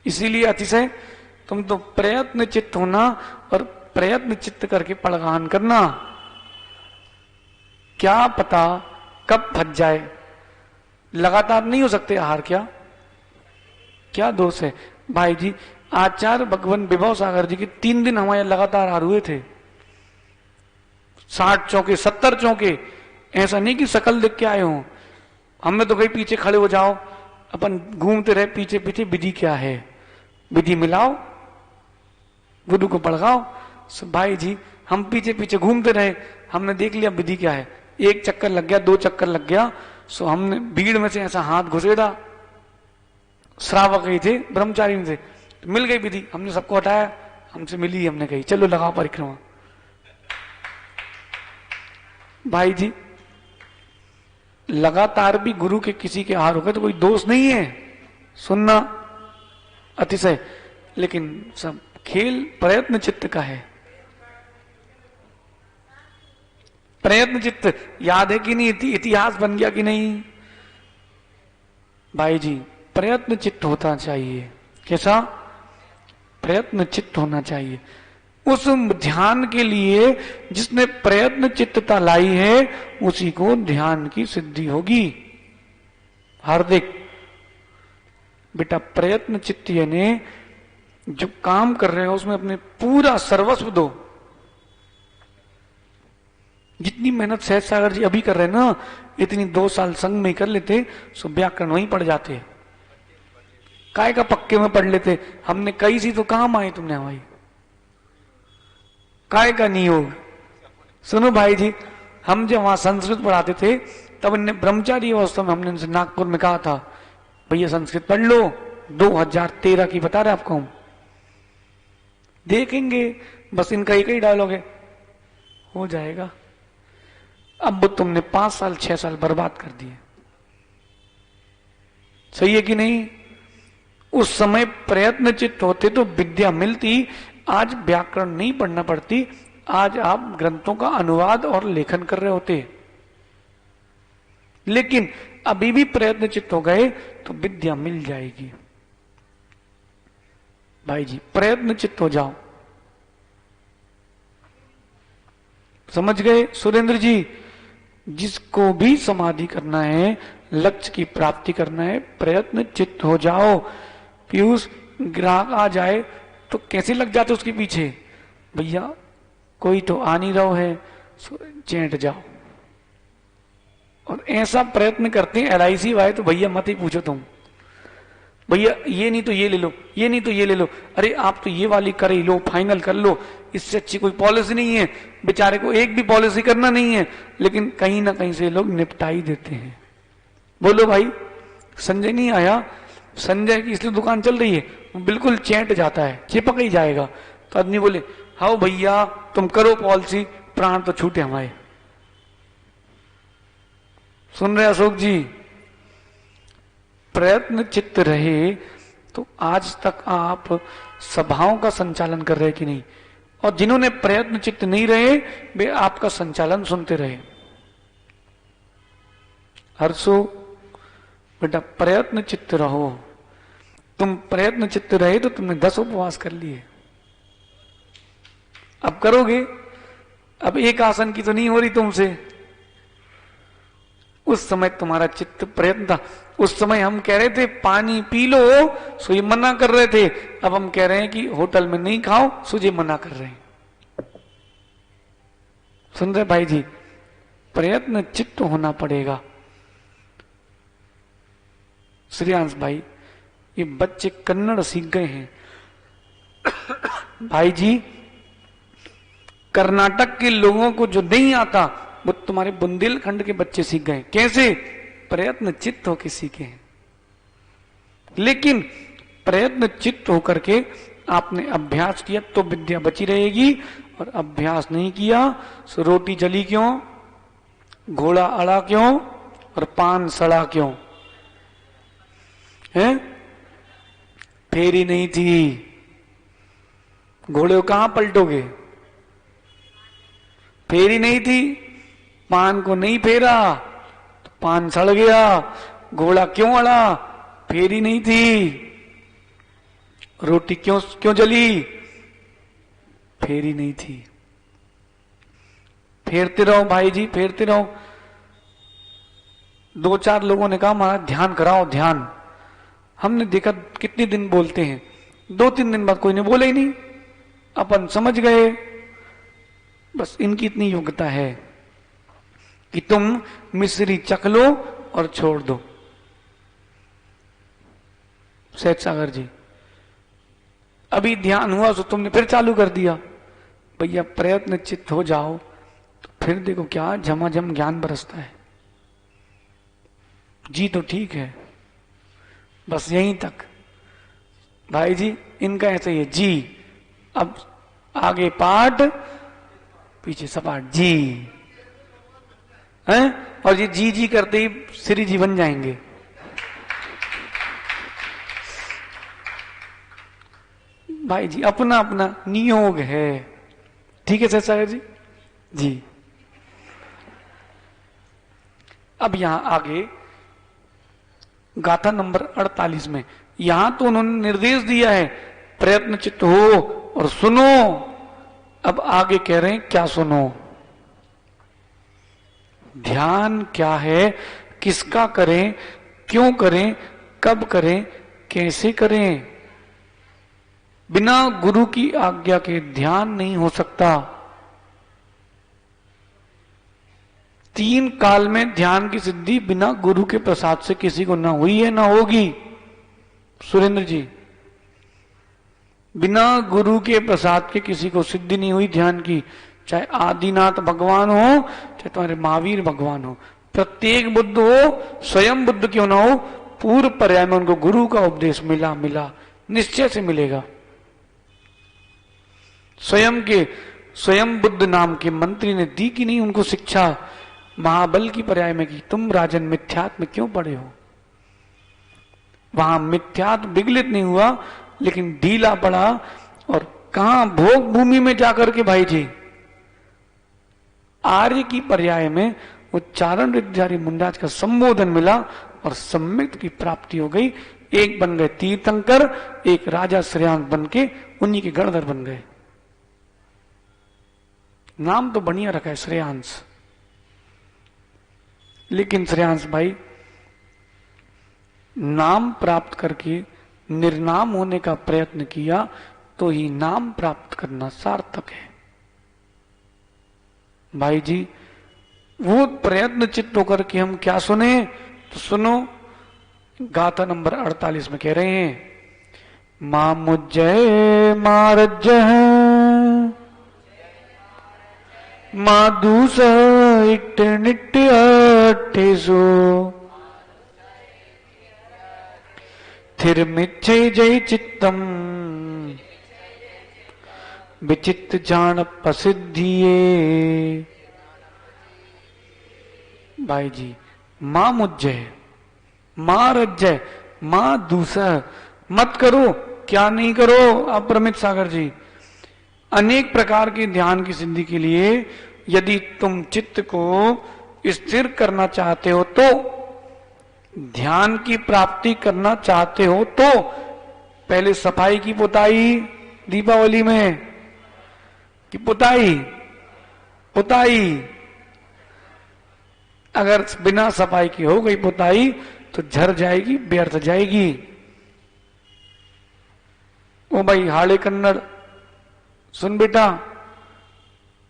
इसीलिए अतिशय तुम तो प्रयत्न चित्त होना और प्रयत्न चित्त करके पड़गान करना, क्या पता कब फंस जाए। लगातार नहीं हो सकते आहार, क्या दोष है भाई जी? आचार्य भगवान विभव सागर जी के 3 दिन हमारे लगातार आहार हुए थे, 60 चौके 70 चौके, ऐसा नहीं कि शकल देख के आए हो। हमें तो कहीं पीछे खड़े हो जाओ, अपन घूमते रहे पीछे पीछे, विधि क्या है, विधि मिलाओ, गुरु को पड़गाओ। भाई जी हम पीछे पीछे घूमते रहे, हमने देख लिया विधि क्या है, 1 चक्कर लग गया, 2 चक्कर लग गया, सो हमने भीड़ में से ऐसा हाथ घुसेड़ा, श्रावक ही थे, ब्रह्मचारी में थे, तो मिल गई विधि, हमने सबको हटाया, हमसे मिली, हमने कही चलो लगाओ परिक्रमा। भाई जी लगातार भी गुरु के किसी के आहार हो गए तो कोई दोष नहीं है, सुनना अतिशय, लेकिन सब खेल प्रयत्न चित्त का है। प्रयत्न चित्त याद है कि नहीं, इतिहास बन गया कि नहीं? भाई जी प्रयत्न चित्त होता चाहिए, कैसा? प्रयत्न चित्त होना चाहिए। उस ध्यान के लिए जिसने प्रयत्न चित्तता लाई है, उसी को ध्यान की सिद्धि होगी। हार्दिक बेटा, प्रयत्न चित्त यानी जो काम कर रहे हो उसमें अपने पूरा सर्वस्व दो। जितनी मेहनत सहज सागर जी अभी कर रहे हैं ना, इतनी 2 साल संग में कर लेते, सो व्याकरण वहीं पढ़ जाते, काय का पक्के में पढ़ लेते। हमने कई सी तो काम आए तुमने हमारी, काय का नियोग। सुनो भाई जी, हम जब वहां संस्कृत पढ़ाते थे तब इन्हें ब्रह्मचारी अवस्था में हमने इनसे नागपुर में कहा था, भैया संस्कृत पढ़ लो, 2013 की बता रहे आपको हम, देखेंगे बस इनका एक ही डायलॉग है, हो जाएगा। अब तुमने 5 साल 6 साल बर्बाद कर दिए, सही है कि नहीं? उस समय प्रयत्न चित्त होते तो विद्या मिलती, आज व्याकरण नहीं पढ़ना पड़ती, आज आप ग्रंथों का अनुवाद और लेखन कर रहे होते। लेकिन अभी भी प्रयत्न चित्त हो गए तो विद्या मिल जाएगी। भाई जी प्रयत्न चित्त हो जाओ, समझ गए सुरेंद्र जी? जिसको भी समाधि करना है, लक्ष्य की प्राप्ति करना है, प्रयत्न चित्त हो जाओ। पीयूष ग्राहक आ जाए तो कैसे लग जाते उसके पीछे, भैया कोई तो आ नहीं रहा है, चैंट जाओ। और ऐसा प्रयत्न करते हैं LIC वाले तो भैया मत ही पूछो तुम, भैया ये नहीं तो ये ले लो, ये नहीं तो ये ले लो, अरे आप तो ये वाली कर ही लो, फाइनल कर लो, इससे अच्छी कोई पॉलिसी नहीं है। बेचारे को एक भी पॉलिसी करना नहीं है, लेकिन कहीं ना कहीं से लोग निपटा ही देते हैं। बोलो भाई, संजय नहीं आया, संजय की इसलिए दुकान चल रही है, वो बिल्कुल चैंट जाता है, चिपक ही जाएगा। तो आदमी बोले हाँ भैया तुम करो पॉलिसी, प्राण तो छूटे हमारे। सुन रहे अशोक जी, प्रयत्न चित्त रहे तो आज तक आप सभाओं का संचालन कर रहे कि नहीं, और जिन्होंने प्रयत्न चित्त नहीं रहे वे आपका संचालन सुनते रहे। हर्षो बेटा प्रयत्न चित्त रहो, तुम प्रयत्न चित्त रहे तो तुमने 10 उपवास कर लिए, अब करोगे। अब एक आसन की तो नहीं हो रही तुमसे, उस समय तुम्हारा चित्त प्रयत्न था। उस समय हम कह रहे थे पानी पी लो, सो ये मना कर रहे थे, अब हम कह रहे हैं कि होटल में नहीं खाओ, सो ये मना कर रहे हैं। सुन रहे भाई जी, प्रयत्न चित्त होना पड़ेगा। श्रेयांश भाई, ये बच्चे कन्नड़ सीख गए हैं भाई जी, कर्नाटक के लोगों को जो नहीं आता वो तुम्हारे बुंदेलखंड के बच्चे सीख गए। कैसे? प्रयत्न चित्त होकर सीखे हैं। लेकिन प्रयत्न चित्त होकर के आपने अभ्यास किया तो विद्या बची रहेगी, और अभ्यास नहीं किया तो रोटी जली क्यों, घोड़ा अड़ा क्यों, और पान सड़ा क्यों है? फेरी नहीं थी, घोड़े को कहां पलटोगे? फेरी नहीं थी, पान को नहीं फेरा तो पान सड़ गया। घोड़ा क्यों अड़ा? फेरी नहीं थी। रोटी क्यों जली? फेरी नहीं थी। फेरते रहो भाई जी, फेरते रहो। 2-4 लोगों ने कहा महाराज ध्यान कराओ, ध्यान। हमने देखा कितने दिन बोलते हैं, 2-3 दिन बाद कोई ने बोला ही नहीं, अपन समझ गए बस इनकी इतनी योग्यता है कि तुम मिश्री चख लो और छोड़ दो। सहज सागर जी, अभी ध्यान हुआ तो तुमने फिर चालू कर दिया। भैया प्रयत्न चित्त हो जाओ तो फिर देखो क्या झमाझम ज्ञान बरसता है। जी तो ठीक है, बस यहीं तक भाई जी। इनका ऐसा ही है जी, अब आगे पाठ पीछे सपाट जी हैं, और ये जी जी करते ही श्री जी बन जाएंगे। भाई जी अपना अपना नियोग है, ठीक है सर सागर जी जी। अब यहां आगे गाथा नंबर 48 में, यहां तो उन्होंने निर्देश दिया है प्रयत्न चित्त हो और सुनो। अब आगे कह रहे हैं क्या सुनो? ध्यान क्या है, किसका करें, क्यों करें, कब करें, कैसे करें? बिना गुरु की आज्ञा के ध्यान नहीं हो सकता। 3 काल में ध्यान की सिद्धि बिना गुरु के प्रसाद से किसी को ना हुई है ना होगी। सुरेंद्र जी, बिना गुरु के प्रसाद के किसी को सिद्धि नहीं हुई ध्यान की, चाहे आदिनाथ भगवान हो चाहे तुम्हारे महावीर भगवान हो, प्रत्येक बुद्ध हो, स्वयं बुद्ध क्यों ना हो, पूर्व पर्याय में उनको गुरु का उपदेश मिला निश्चय से मिलेगा। स्वयं बुद्ध नाम के मंत्री ने दी कि नहीं उनको शिक्षा, महाबल की पर्याय में की, तुम राजन मिथ्यात्व में क्यों पड़े हो? वहां मिथ्यात्व विगलित नहीं हुआ लेकिन ढीला पड़ा, और कहा भोग भूमि में जाकर के भाई जी आर्य की पर्याय में उच्चारण ऋद्धारी मुंडाज का संबोधन मिला और सम्यक की प्राप्ति हो गई। एक बन गए तीर्थंकर, एक राजा श्रेयांश बन के उन्हीं के गणधर बन गए। नाम तो बढ़िया रखा है श्रेयांश, लेकिन श्रेयांश भाई नाम प्राप्त करके निर्नाम होने का प्रयत्न किया तो ही नाम प्राप्त करना सार्थक है। भाई जी वो प्रयत्न चित्त होकर के हम क्या सुने? तो सुनो, गाथा नंबर 48 में कह रहे हैं मां मुज्जय मारज मां दूस इट निट्य अट्ठेसो स्थिर मिच्छे जय चित्तम विचित्र जान प्रसिद्धिये। भाई जी, मां मुझे, मां रज्जय, मां दूसर मत करो। क्या नहीं करो अपरमित सागर जी? अनेक प्रकार के ध्यान की सिद्धि के लिए यदि तुम चित्त को स्थिर करना चाहते हो, तो ध्यान की प्राप्ति करना चाहते हो, तो पहले सफाई की पुताई दीपावली में कि पुताई पुताई अगर बिना सफाई की हो गई पुताई तो झर जाएगी, व्यर्थ जाएगी। ओ भाई हाड़े कन्नड़ सुन बेटा,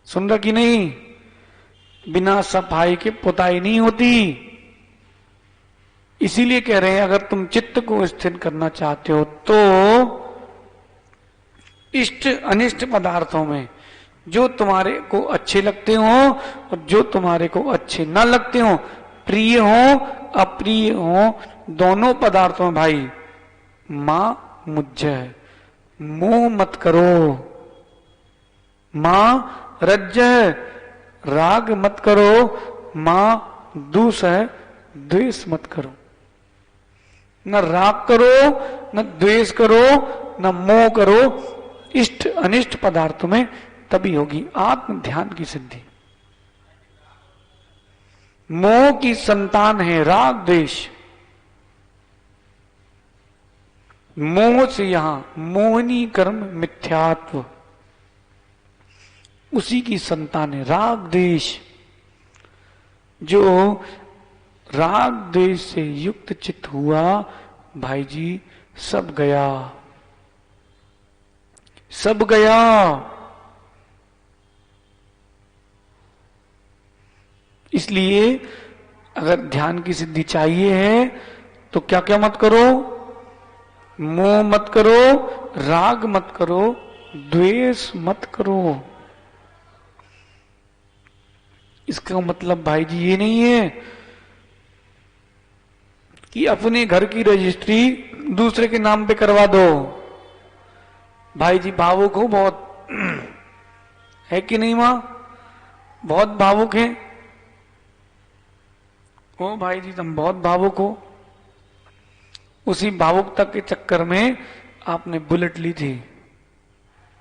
सुन रहा कि नहीं? बिना सफाई के पुताई नहीं होती। इसीलिए कह रहे हैं अगर तुम चित्त को स्थिर करना चाहते हो तो इष्ट अनिष्ट पदार्थों में जो तुम्हारे को अच्छे लगते हो और जो तुम्हारे को अच्छे न लगते हो, प्रिय हो अप्रिय हो, दोनों पदार्थों में भाई मां मुझे मोह मत करो, मां रज्ज राग मत करो, मां दूस है द्वेष मत करो। न राग करो, न द्वेष करो, न मोह करो। इष्ट अनिष्ट पदार्थों में तभी होगी आत्म ध्यान की सिद्धि। मोह की संतान है राग द्वेष। मोह से यहां मोहनी कर्म मिथ्यात्व, उसी की संतान है राग द्वेष। जो राग द्वेष से युक्त चित्त हुआ भाई जी, सब गया, सब गया। इसलिए अगर ध्यान की सिद्धि चाहिए है तो क्या क्या मत करो? मोह मत करो, राग मत करो, द्वेष मत करो। इसका मतलब भाई जी ये नहीं है कि अपने घर की रजिस्ट्री दूसरे के नाम पे करवा दो। भाई जी भावुक हो बहुत है कि नहीं मां? बहुत भावुक हैं। ओ भाई जी तुम बहुत भावुक हो। उसी भावुकता के चक्कर में आपने बुलेट ली थी,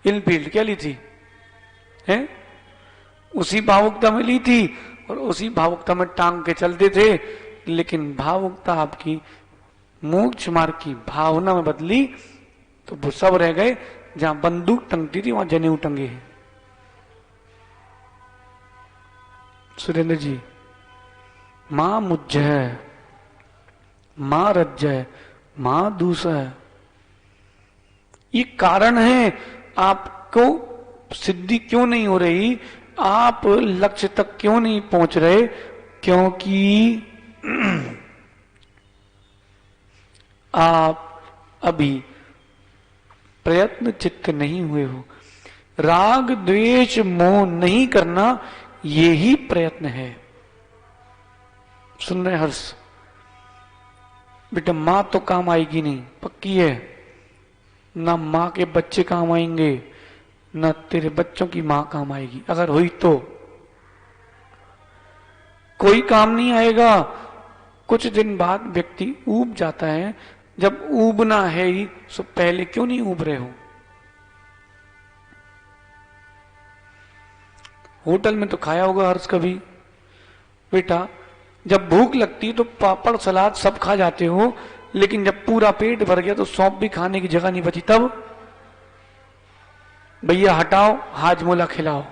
इनफील्ड क्या ली थी? हैं? उसी भावुकता में ली थी और उसी भावुकता में टांग के चलते थे, लेकिन भावुकता आपकी मोक्ष मार्ग की भावना में बदली तो वो सब रह गए। जहां बंदूक टंगती थी वहां जनेऊ टंगे हैं। सुरेंद्र जी, मां मुझ है, मां रज्ज है, मां दूस है। ये कारण है आपको सिद्धि क्यों नहीं हो रही, आप लक्ष्य तक क्यों नहीं पहुंच रहे? क्योंकि आप अभी प्रयत्न चित्त नहीं हुए हो। राग द्वेष मोह नहीं करना, यही प्रयत्न है। सुन रहे हर्ष? बेटा मां तो काम आएगी नहीं, पक्की है। ना मां के बच्चे काम आएंगे, ना तेरे बच्चों की मां काम आएगी। अगर हुई तो कोई काम नहीं आएगा। कुछ दिन बाद व्यक्ति ऊब जाता है। जब ऊबना है ही तो पहले क्यों नहीं ऊब रहे हो? होटल में तो खाया होगा हर्ष कभी? बेटा जब भूख लगती तो पापड़ सलाद सब खा जाते हो, लेकिन जब पूरा पेट भर गया तो सौंप भी खाने की जगह नहीं बची, तब भैया हटाओ, हाजमोला खिलाओ,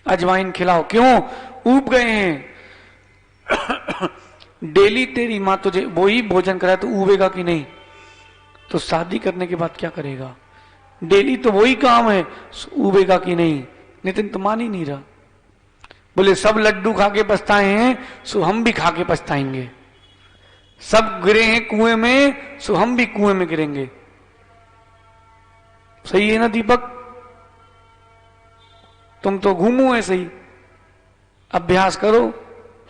अजवाइन खिलाओ। क्यों? ऊब गए हैं। डेली तेरी मां तुझे वही भोजन कराए तो ऊबेगा कि नहीं? तो शादी करने के बाद क्या करेगा? डेली तो वही काम है, ऊबेगा कि नहीं? नितिन तो मान ही नहीं रहा। बोले सब लड्डू खा के पछताए हैं, सो हम भी खा के पछताएंगे। सब गिरे हैं कुएं में, सो हम भी कुएं में गिरेंगे। सही है ना दीपक? तुम तो घूमो ऐसे ही। अभ्यास करो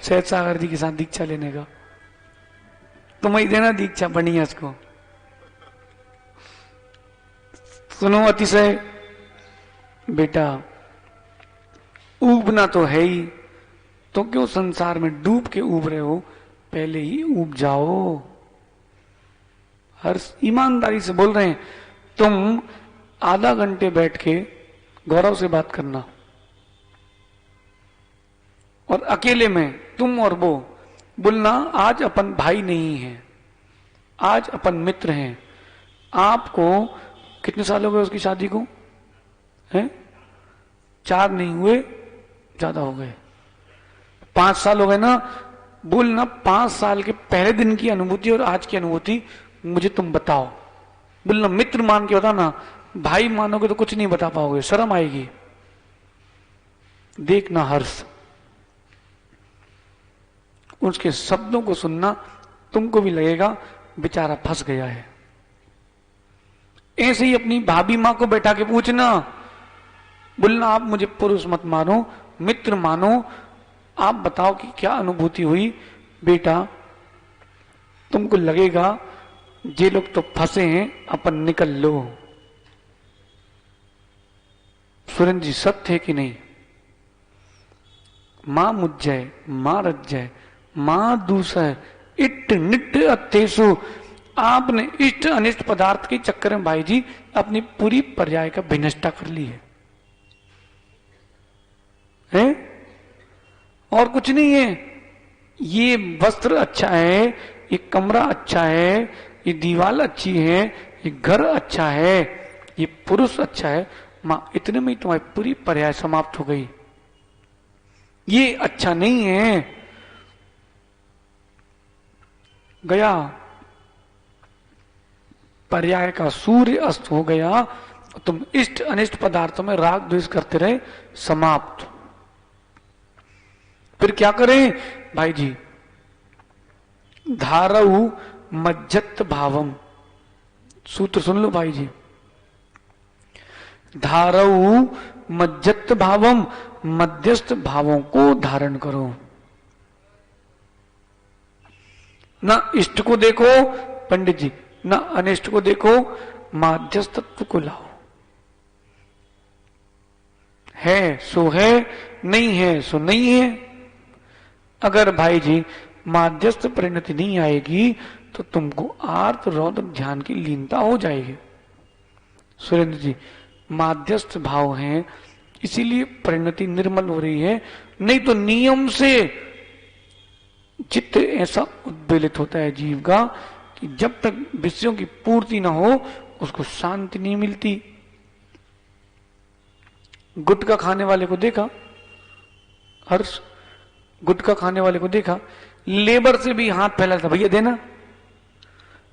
सहज सागर जी के साथ दीक्षा लेने का। तुम ही देना दीक्षा बढ़िया इसको। सुनो अतिशय बेटा, ऊबना तो है ही, तो क्यों संसार में डूब के ऊब रहे हो, पहले ही ऊब जाओ। हर ईमानदारी से बोल रहे हैं, तुम आधा घंटे बैठ के गौरव से बात करना और अकेले में तुम और वो बोलना, आज अपन भाई नहीं है, आज अपन मित्र हैं। आपको कितने साल हो गए उसकी शादी को? हैं? 4 नहीं हुए, ज्यादा हो गए, 5 साल हो गए ना। बोलना 5 साल के पहले दिन की अनुभूति और आज की अनुभूति मुझे तुम बताओ। बोलना मित्र मान के बताना, भाई मानोगे तो कुछ नहीं बता पाओगे, शर्म आएगी। देखना हर्ष, उसके शब्दों को सुनना, तुमको भी लगेगा बेचारा फंस गया है। ऐसे ही अपनी भाभी मां को बैठा के पूछना, बोलना आप मुझे पुरुष मत मानो, मित्र मानो, आप बताओ कि क्या अनुभूति हुई। बेटा तुमको लगेगा ये लोग तो फंसे हैं, अपन निकल लो। सुरेंद्र जी सत्य है कि नहीं? मां मुझ जाए, मां रज जाए, मां दूसर इट निट अत्यसु। आपने इष्ट अनिष्ट पदार्थ के चक्कर में भाई जी अपनी पूरी पर्याय का विनष्टा कर ली है? और कुछ नहीं है। ये वस्त्र अच्छा है, ये कमरा अच्छा है, ये दीवार अच्छी है, ये घर अच्छा है, ये पुरुष अच्छा है, मां इतने में ही तुम्हारी पूरी पर्याय समाप्त हो गई। ये अच्छा नहीं है, गया पर्याय का सूर्य अस्त हो गया। तुम इष्ट अनिष्ट पदार्थों में राग द्वेष करते रहे, समाप्त। फिर क्या करें भाई जी? धारऊ मज्जत भावम, सूत्र सुन लो भाई जी। धारऊ मज्जत भावम, मध्यस्थ भावों को धारण करो। ना इष्ट को देखो पंडित जी, ना अनिष्ट को देखो, माध्यस्थत्व को लाओ। है सो है, नहीं है सो नहीं है। अगर भाई जी माध्यस्थ परिणति नहीं आएगी तो तुमको आर्त रौद्र ध्यान की लीनता हो जाएगी। सुरेंद्र जी माध्यस्थ भाव है, इसीलिए परिणति निर्मल हो रही है, नहीं तो नियम से चित्त ऐसा उद्वेलित होता है जीव का कि जब तक विषयों की पूर्ति ना हो उसको शांति नहीं मिलती। गुटखा खाने वाले को देखा हर्ष, गुटखा खाने वाले को देखा, लेबर से भी हाथ फैलाता, भैया देना।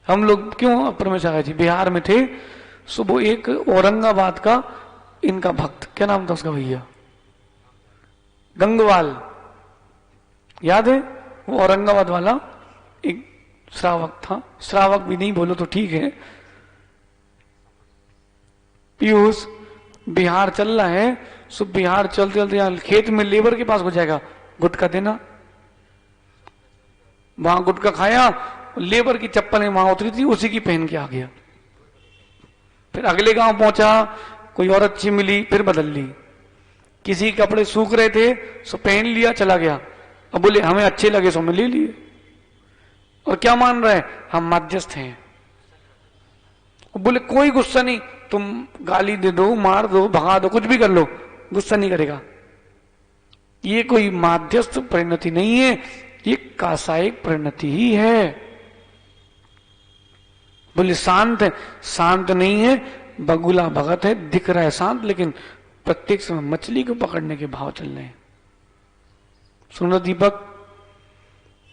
हम लोग क्यों परमेश्वर जी बिहार में थे, सुबह एक औरंगाबाद का इनका भक्त, क्या नाम था उसका भैया, गंगवाल, याद है? वो औरंगाबाद वाला एक श्रावक था, श्रावक भी नहीं बोलो तो ठीक है। पीयूष बिहार चल रहा है, सो बिहार चलते चलते यहाँ खेत में लेबर के पास हो जाएगा, गुटखा देना। वहां गुटखा खाया, लेबर की चप्पल वहां उतरी थी, उसी की पहन के आ गया। फिर अगले गांव पहुंचा, कोई और अच्छी मिली, फिर बदल ली। किसी कपड़े सूख रहे थे सो पहन लिया, चला गया। अब बोले हमें अच्छे लगे सो हमें ले लिए। और क्या मान रहे हैं? हम मध्यस्थ हैं। बोले कोई गुस्सा नहीं, तुम गाली दे दो, मार दो, भगा दो, कुछ भी कर लो, गुस्सा नहीं करेगा। ये कोई माध्यस्थ परिणति नहीं है, ये कासायिक परिणति ही है। बोले शांत है, शांत नहीं है, बगुला भगत है, दिख रहा है शांत, लेकिन प्रत्येक समय मछली को पकड़ने के भाव चल रहे हैं। सुनो दीपक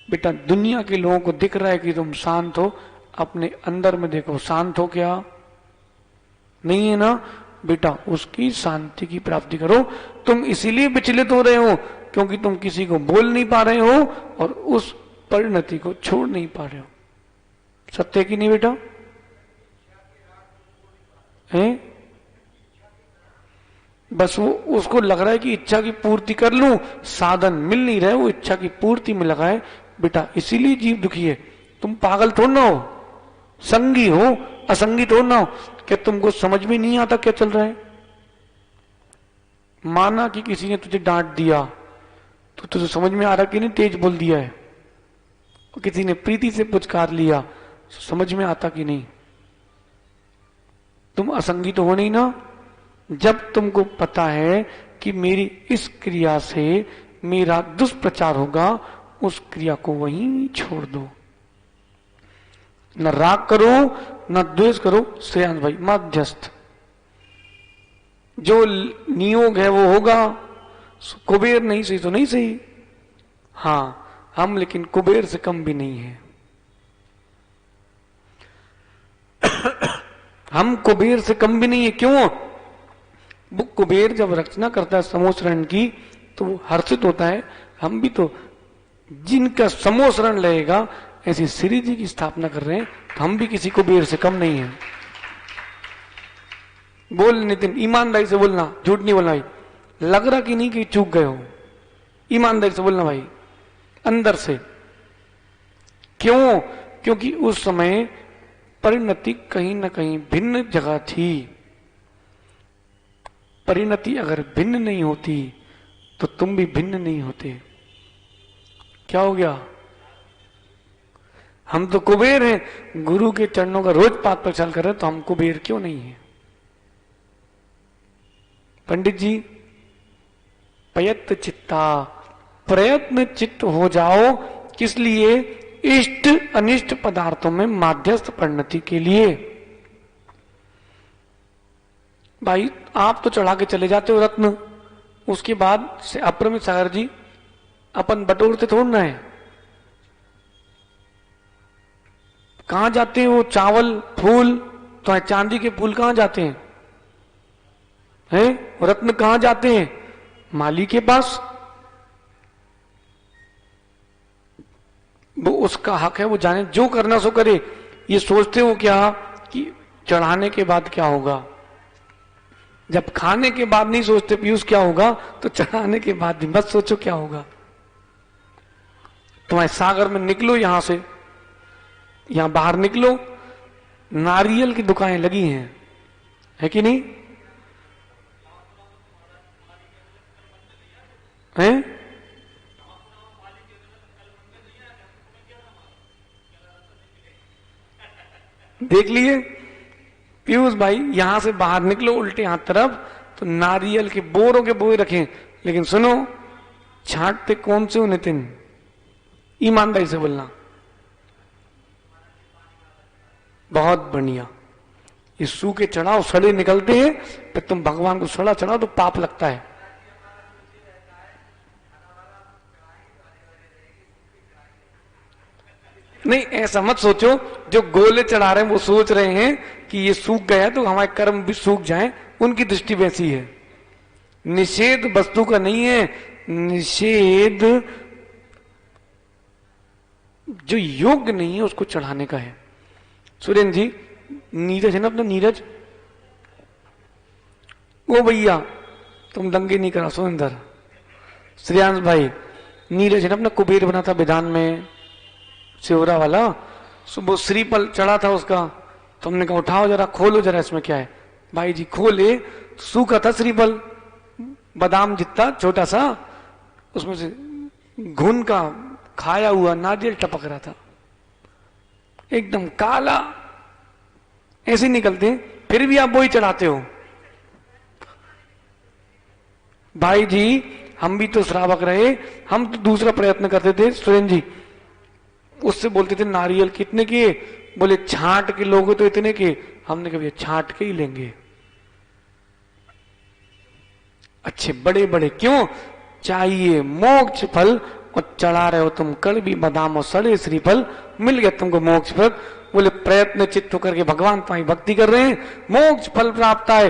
बेटा, दुनिया के लोगों को दिख रहा है कि तुम शांत हो, अपने अंदर में देखो शांत हो क्या? नहीं है ना बेटा, उसकी शांति की प्राप्ति करो। तुम इसीलिए विचलित हो रहे हो क्योंकि तुम किसी को बोल नहीं पा रहे हो और उस परिणति को छोड़ नहीं पा रहे हो। सत्य कि नहीं बेटा? है बस वो उसको लग रहा है कि इच्छा की पूर्ति कर लूं, साधन मिल नहीं रहे, वो इच्छा की पूर्ति में लगा है बेटा, इसीलिए जीव दुखी है। तुम पागल थोड़ ना हो, संगी हो, असंगी थोड़ ना हो। क्या तुमको समझ में नहीं आता क्या चल रहा है? माना कि किसी ने तुझे डांट दिया तो तुझे समझ में आ रहा कि नहीं तेज बोल दिया है? और किसी ने प्रीति से पुचकार लिया तो समझ में आता कि नहीं? तुम असंगी तो हो नहीं ना। जब तुमको पता है कि मेरी इस क्रिया से मेरा दुष्प्रचार होगा, उस क्रिया को वहीं छोड़ दो। न राग करो न द्वेष करो। श्रेयांश भाई मध्यस्थ, जो नियोग है वो होगा। कुबेर नहीं सही तो नहीं सही। हाँ, हम लेकिन कुबेर से कम भी नहीं है। हम कुबेर से कम भी नहीं है। क्यों? वो कुबेर जब रचना करता है समोसरण की तो वो हर्षित होता है। हम भी तो जिनका समोसरण लगेगा ऐसी श्री जी की स्थापना कर रहे हैं, तो हम भी किसी कुबेर से कम नहीं है। बोल नितिन, ईमानदारी से बोलना, झूठ नहीं बोलना भाई। लग रहा कि नहीं कि चूक गए हो? ईमानदारी से बोलना भाई, अंदर से। क्यों? क्योंकि उस समय परिणति कहीं ना कहीं भिन्न जगह थी। परिणति अगर भिन्न नहीं होती तो तुम भी भिन्न नहीं होते। क्या हो गया? हम तो कुबेर हैं, गुरु के चरणों का रोज पाठ प्रचार कर रहे हैं, तो हम कुबेर क्यों नहीं है? पंडित जी, प्रयत्न चित्ता, प्रयत्न चित्त हो जाओ। किस लिए? इष्ट अनिष्ट पदार्थों में माध्यस्थ परिणति के लिए। भाई आप तो चढ़ा के चले जाते हो रत्न, उसके बाद से अप्रमित सागर जी अपन बटोरते थोड़ना है। कहां जाते हैं वो चावल फूल? तो चांदी के फूल कहां जाते हैं? हैं? रत्न कहां जाते हैं? माली के पास। वो उसका हक है, वो जाने, जो करना सो करे। ये सोचते हो क्या कि चढ़ाने के बाद क्या होगा? जब खाने के बाद नहीं सोचते पीयूष क्या होगा, तो चढ़ाने के बाद भी मत सोचो क्या होगा। तुम्हारे सागर में निकलो, यहां से, यहां बाहर निकलो, नारियल की दुकानें लगी हैं, है कि नहीं? हैं? देख लिए पीयूष भाई, यहां से बाहर निकलो उल्टे हाथ तरफ, तो नारियल के बोरों के बोए रखें। लेकिन सुनो, छांटते कौन से हो नितिन? ईमानदारी से बोलना। बहुत बढ़िया। ये सूखे चढ़ाओ, सड़े निकलते हैं, फिर तुम भगवान को सड़ा चढ़ाओ तो पाप लगता है। नहीं, ऐसा मत सोचो। जो गोले चढ़ा रहे हैं वो सोच रहे हैं कि ये सूख गया तो हमारे कर्म भी सूख जाएं, उनकी दृष्टि वैसी है। निषेध वस्तु का नहीं है, निषेध जो योग्य नहीं है उसको चढ़ाने का है। सुरेंद्र जी, नीरज है ना अपना, नीरज, ओ भैया तुम दंगे नहीं करा। सुरेंद्र, श्रेयांश भाई, नीरज है ना अपना, कुबेर बना था विधान में, शिवरा वाला। सुबह श्रीफल चढ़ा था उसका, तुमने कहा उठाओ जरा, खोलो जरा इसमें क्या है। भाई जी खोले, सूखा था श्रीफल, बादाम जितना छोटा सा, उसमें से घुन का खाया हुआ नारियल टपक रहा था, एकदम काला। ऐसे निकलते हैं, फिर भी आप वही चढ़ाते हो। भाई जी हम भी तो श्रावक रहे, हम तो दूसरा प्रयत्न करते थे। सुरेंद्र जी उससे बोलते थे नारियल कितने के? बोले छांट के लोगे तो इतने के। हमने कहा छांट के ही लेंगे, अच्छे बड़े बड़े। क्यों चाहिए? मोक्ष फल, और चढ़ा रहे हो तुम कड़वी बादाम और सड़े श्रीफल, मिल गया तुमको मोक्ष फल। बोले प्रयत्न चित्त होकर के भगवान तुम्हारी भक्ति कर रहे हैं, मोक्ष फल प्राप्त है।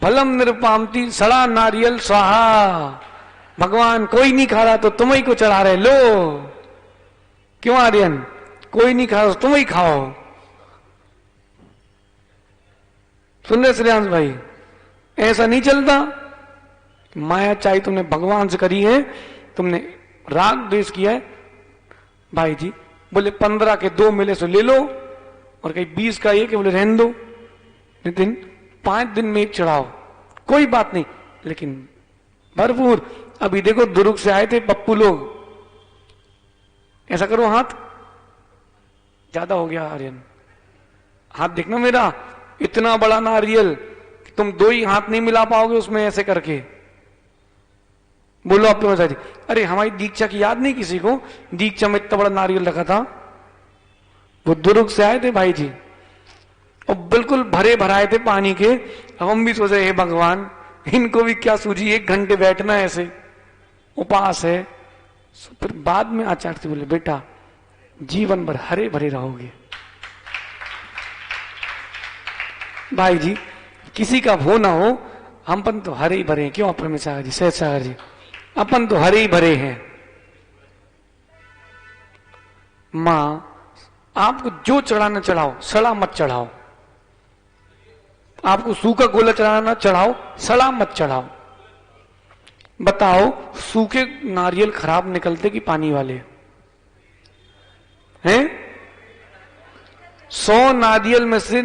फलम निरुपामती, सड़ा नारियल स्वाहा। भगवान कोई नहीं खा रहा तो तुम ही को चढ़ा रहे, लो। क्यों आर्यन? कोई नहीं खा रहा तो तुम ही खाओ। सुन रहे श्रेयांश भाई? ऐसा नहीं चलता। माया चाहे तुमने भगवान से करी है, तुमने राग द्वेष किया है। भाई जी बोले 15 के 2 मिले सो ले लो, और कहीं 20 का एक है, बोले रहने दो। नितिन 5 दिन में एक चढ़ाओ, कोई बात नहीं, लेकिन भरपूर। अभी देखो दुर्ग से आए थे पप्पू लोग, ऐसा करो हाथ, ज्यादा हो गया आर्यन, हाथ देखना मेरा, इतना बड़ा नारियल तुम 2 ही हाथ नहीं मिला पाओगे उसमें ऐसे करके। बोलो आप तो जी, अरे हमारी दीक्षा की याद नहीं किसी को? दीक्षा में इतना बड़ा नारियल रखा था, वो दुर्ग से आए थे भाई जी, और बिल्कुल भरे भराए थे पानी के। अब हम भी सोचे हे भगवान इनको भी क्या सूझी, 1 घंटे बैठना ऐसे उपास है। फिर बाद में आचार्य से बोले बेटा जीवन भर हरे भरे रहोगे। भाई जी किसी का हो ना हो, हम अपन तो हरे ही भरे हैं। क्यों अपर में सागर जी, सहज सागर जी, अपन तो हरे ही भरे हैं। मां आपको जो चढ़ाना चढ़ाओ, सड़ा मत चढ़ाओ। आपको सूखा गोला चढ़ाना चढ़ाओ, सड़ा मत चढ़ाओ। बताओ सूखे नारियल खराब निकलते कि पानी वाले हैं? 100 नारियल में से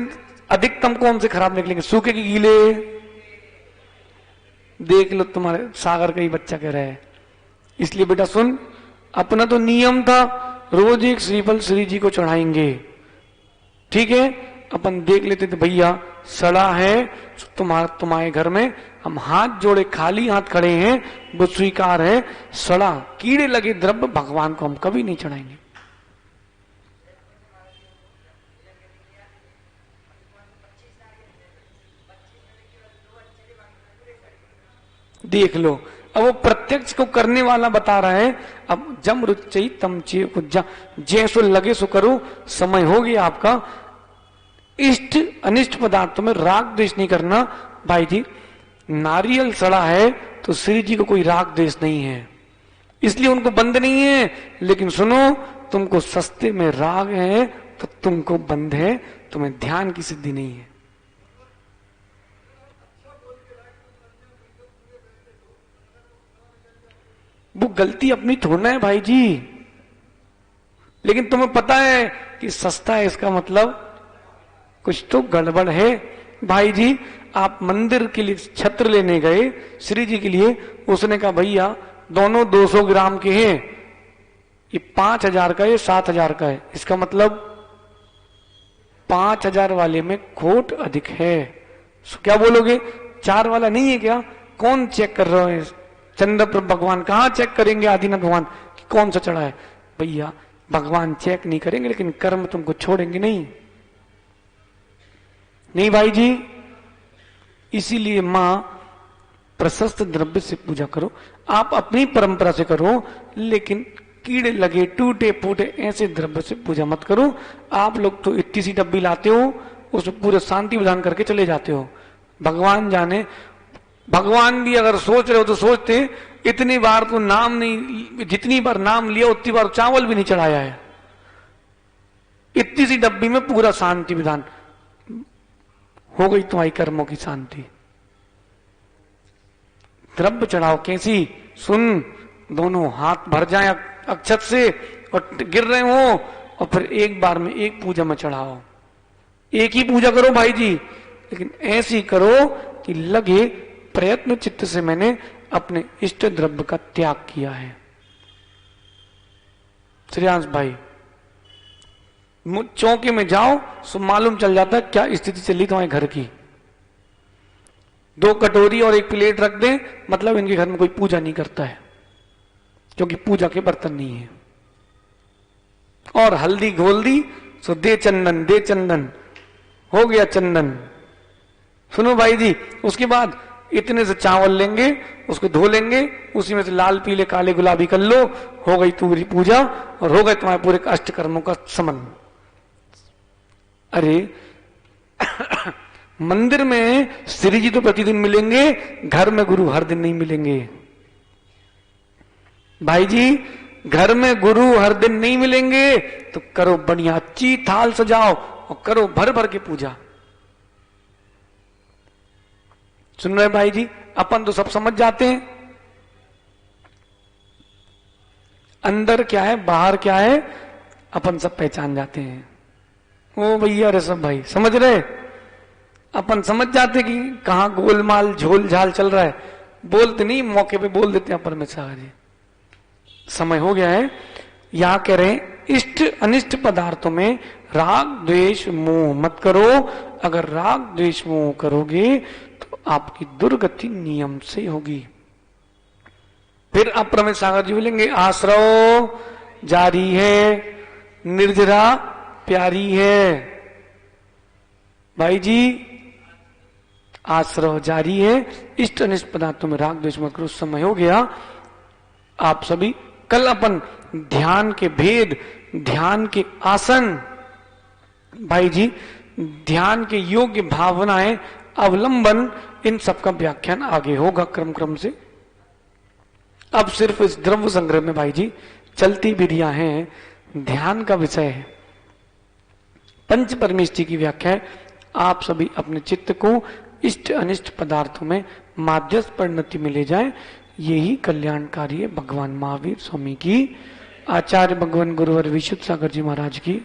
अधिकतम कौन से खराब निकलेंगे, सूखे की गीले? देख लो तुम्हारे सागर का ही बच्चा कह रहा है। इसलिए बेटा सुन, अपना तो नियम था रोज एक श्रीफल श्री जी को चढ़ाएंगे, ठीक है? अपन देख लेते थे भैया सड़ा है तुम्हारे घर में, हम हाथ जोड़े खाली हाथ खड़े हैं, वो स्वीकार है। सड़ा कीड़े लगे द्रव्य भगवान को हम कभी नहीं चढ़ाएंगे। देख लो, अब वो प्रत्यक्ष को करने वाला बता रहा है। अब जम रुचि तम चे जैसो लगे सो करो। समय हो गया आपका। इष्ट अनिष्ट पदार्थों में राग द्वेष नहीं करना। भाई जी नारियल सड़ा है तो श्री जी को कोई राग द्वेष नहीं है, इसलिए उनको बंद नहीं है। लेकिन सुनो, तुमको सस्ते में राग है तो तुमको बंद है, तुम्हें ध्यान की सिद्धि नहीं है। वो गलती अपनी थोड़ना है भाई जी, लेकिन तुम्हें पता है कि सस्ता है, इसका मतलब कुछ तो गड़बड़ है। भाई जी आप मंदिर के लिए छत्र लेने गए श्री जी के लिए, उसने कहा भैया दोनों 200 ग्राम के हैं, ये 5000 का है, 7000 का है। इसका मतलब 5000 वाले में खोट अधिक है। क्या बोलोगे, 4 वाला नहीं है क्या? कौन चेक कर रहा है? चंद्र भगवान कहाँ चेक करेंगे आदिनाथ भगवान कि कौन सा चढ़ा है? भैया भगवान चेक नहीं करेंगे, लेकिन कर्म तुमको छोड़ेंगे नहीं। नहीं भाई जी, इसीलिए मां प्रशस्त द्रव्य से पूजा करो। आप अपनी परंपरा से करो, लेकिन कीड़े लगे टूटे फूटे ऐसे द्रव्य से पूजा मत करो। आप लोग तो इतनी सी डब्बी लाते हो, उसमें पूरे शांति विधान करके चले जाते हो। भगवान जाने, भगवान भी अगर सोच रहे हो तो सोचते इतनी बार तो नाम नहीं, जितनी बार नाम लिया उतनी बार चावल भी नहीं चढ़ाया है। इतनी सी डब्बी में पूरा शांति विधान हो गई तुम्हारी कर्मों की शांति। द्रव्य चढ़ाओ कैसी, सुन, दोनों हाथ भर जाए अक्षत से और गिर रहे हो, और फिर एक बार में एक पूजा में चढ़ाओ। एक ही पूजा करो भाई जी, लेकिन ऐसी करो कि लगे प्रयत्न चित्त से मैंने अपने इष्ट द्रव्य का त्याग किया है। श्रेयांश भाई चौके में जाओ तो मालूम चल जाता है क्या स्थिति चली तुम्हारे घर की। 2 कटोरी और 1 प्लेट रख दे, मतलब इनके घर में कोई पूजा नहीं करता है, क्योंकि पूजा के बर्तन नहीं है। और हल्दी घोल दी तो दे चंदन, दे चंदन, हो गया चंदन। सुनो भाई जी, उसके बाद इतने से चावल लेंगे, उसको धो लेंगे, उसी में से लाल पीले काले गुलाबी कर लो, हो गई तुम्हारी पूजा और हो गए तुम्हारे पूरे अष्ट कर्मों का समन। अरे मंदिर में श्री जी तो प्रतिदिन मिलेंगे, घर में गुरु हर दिन नहीं मिलेंगे। भाई जी घर में गुरु हर दिन नहीं मिलेंगे तो करो बढ़िया अच्छी थाल सजाओ और करो भर भर के पूजा। सुन रहे भाई जी, अपन तो सब समझ जाते हैं अंदर क्या है बाहर क्या है, अपन सब पहचान जाते हैं। ओ भैया ऋषभ भाई समझ रहे, अपन समझ जाते कि कहाँ गोलमाल झोल झाल चल रहा है, बोलते नहीं, मौके पे बोल देते हैं परमेश्वर जी। समय हो गया है। यहां कह रहे हैं इष्ट अनिष्ट पदार्थों में राग द्वेष मोह मत करो। अगर राग द्वेष मोह करोगे तो आपकी दुर्गति नियम से होगी। फिर अब प्रमेश सागर जी बोलेंगे आश्रव जारी है, निर्जरा प्यारी है। भाई जी आश्रव जारी है, इष्ट अनिष्ट पदार्थों में राग द्वेष मत करो। समय हो गया। आप सभी कल अपन ध्यान के भेद, ध्यान के आसन, भाई जी ध्यान के योग्य भावनाएं, अवलंबन, इन सब का व्याख्यान आगे होगा क्रम क्रम से। अब सिर्फ इस द्रव्य संग्रह में भाई जी चलती विधियां हैं, ध्यान का विषय है, पंच परमेष्टि की व्याख्या है। आप सभी अपने चित्त को इष्ट अनिष्ट पदार्थों में माध्यस्थ परिणति में ले जाए, यही कल्याणकारी है। भगवान महावीर स्वामी की, आचार्य भगवान गुरुवर विशुद्ध सागर जी महाराज की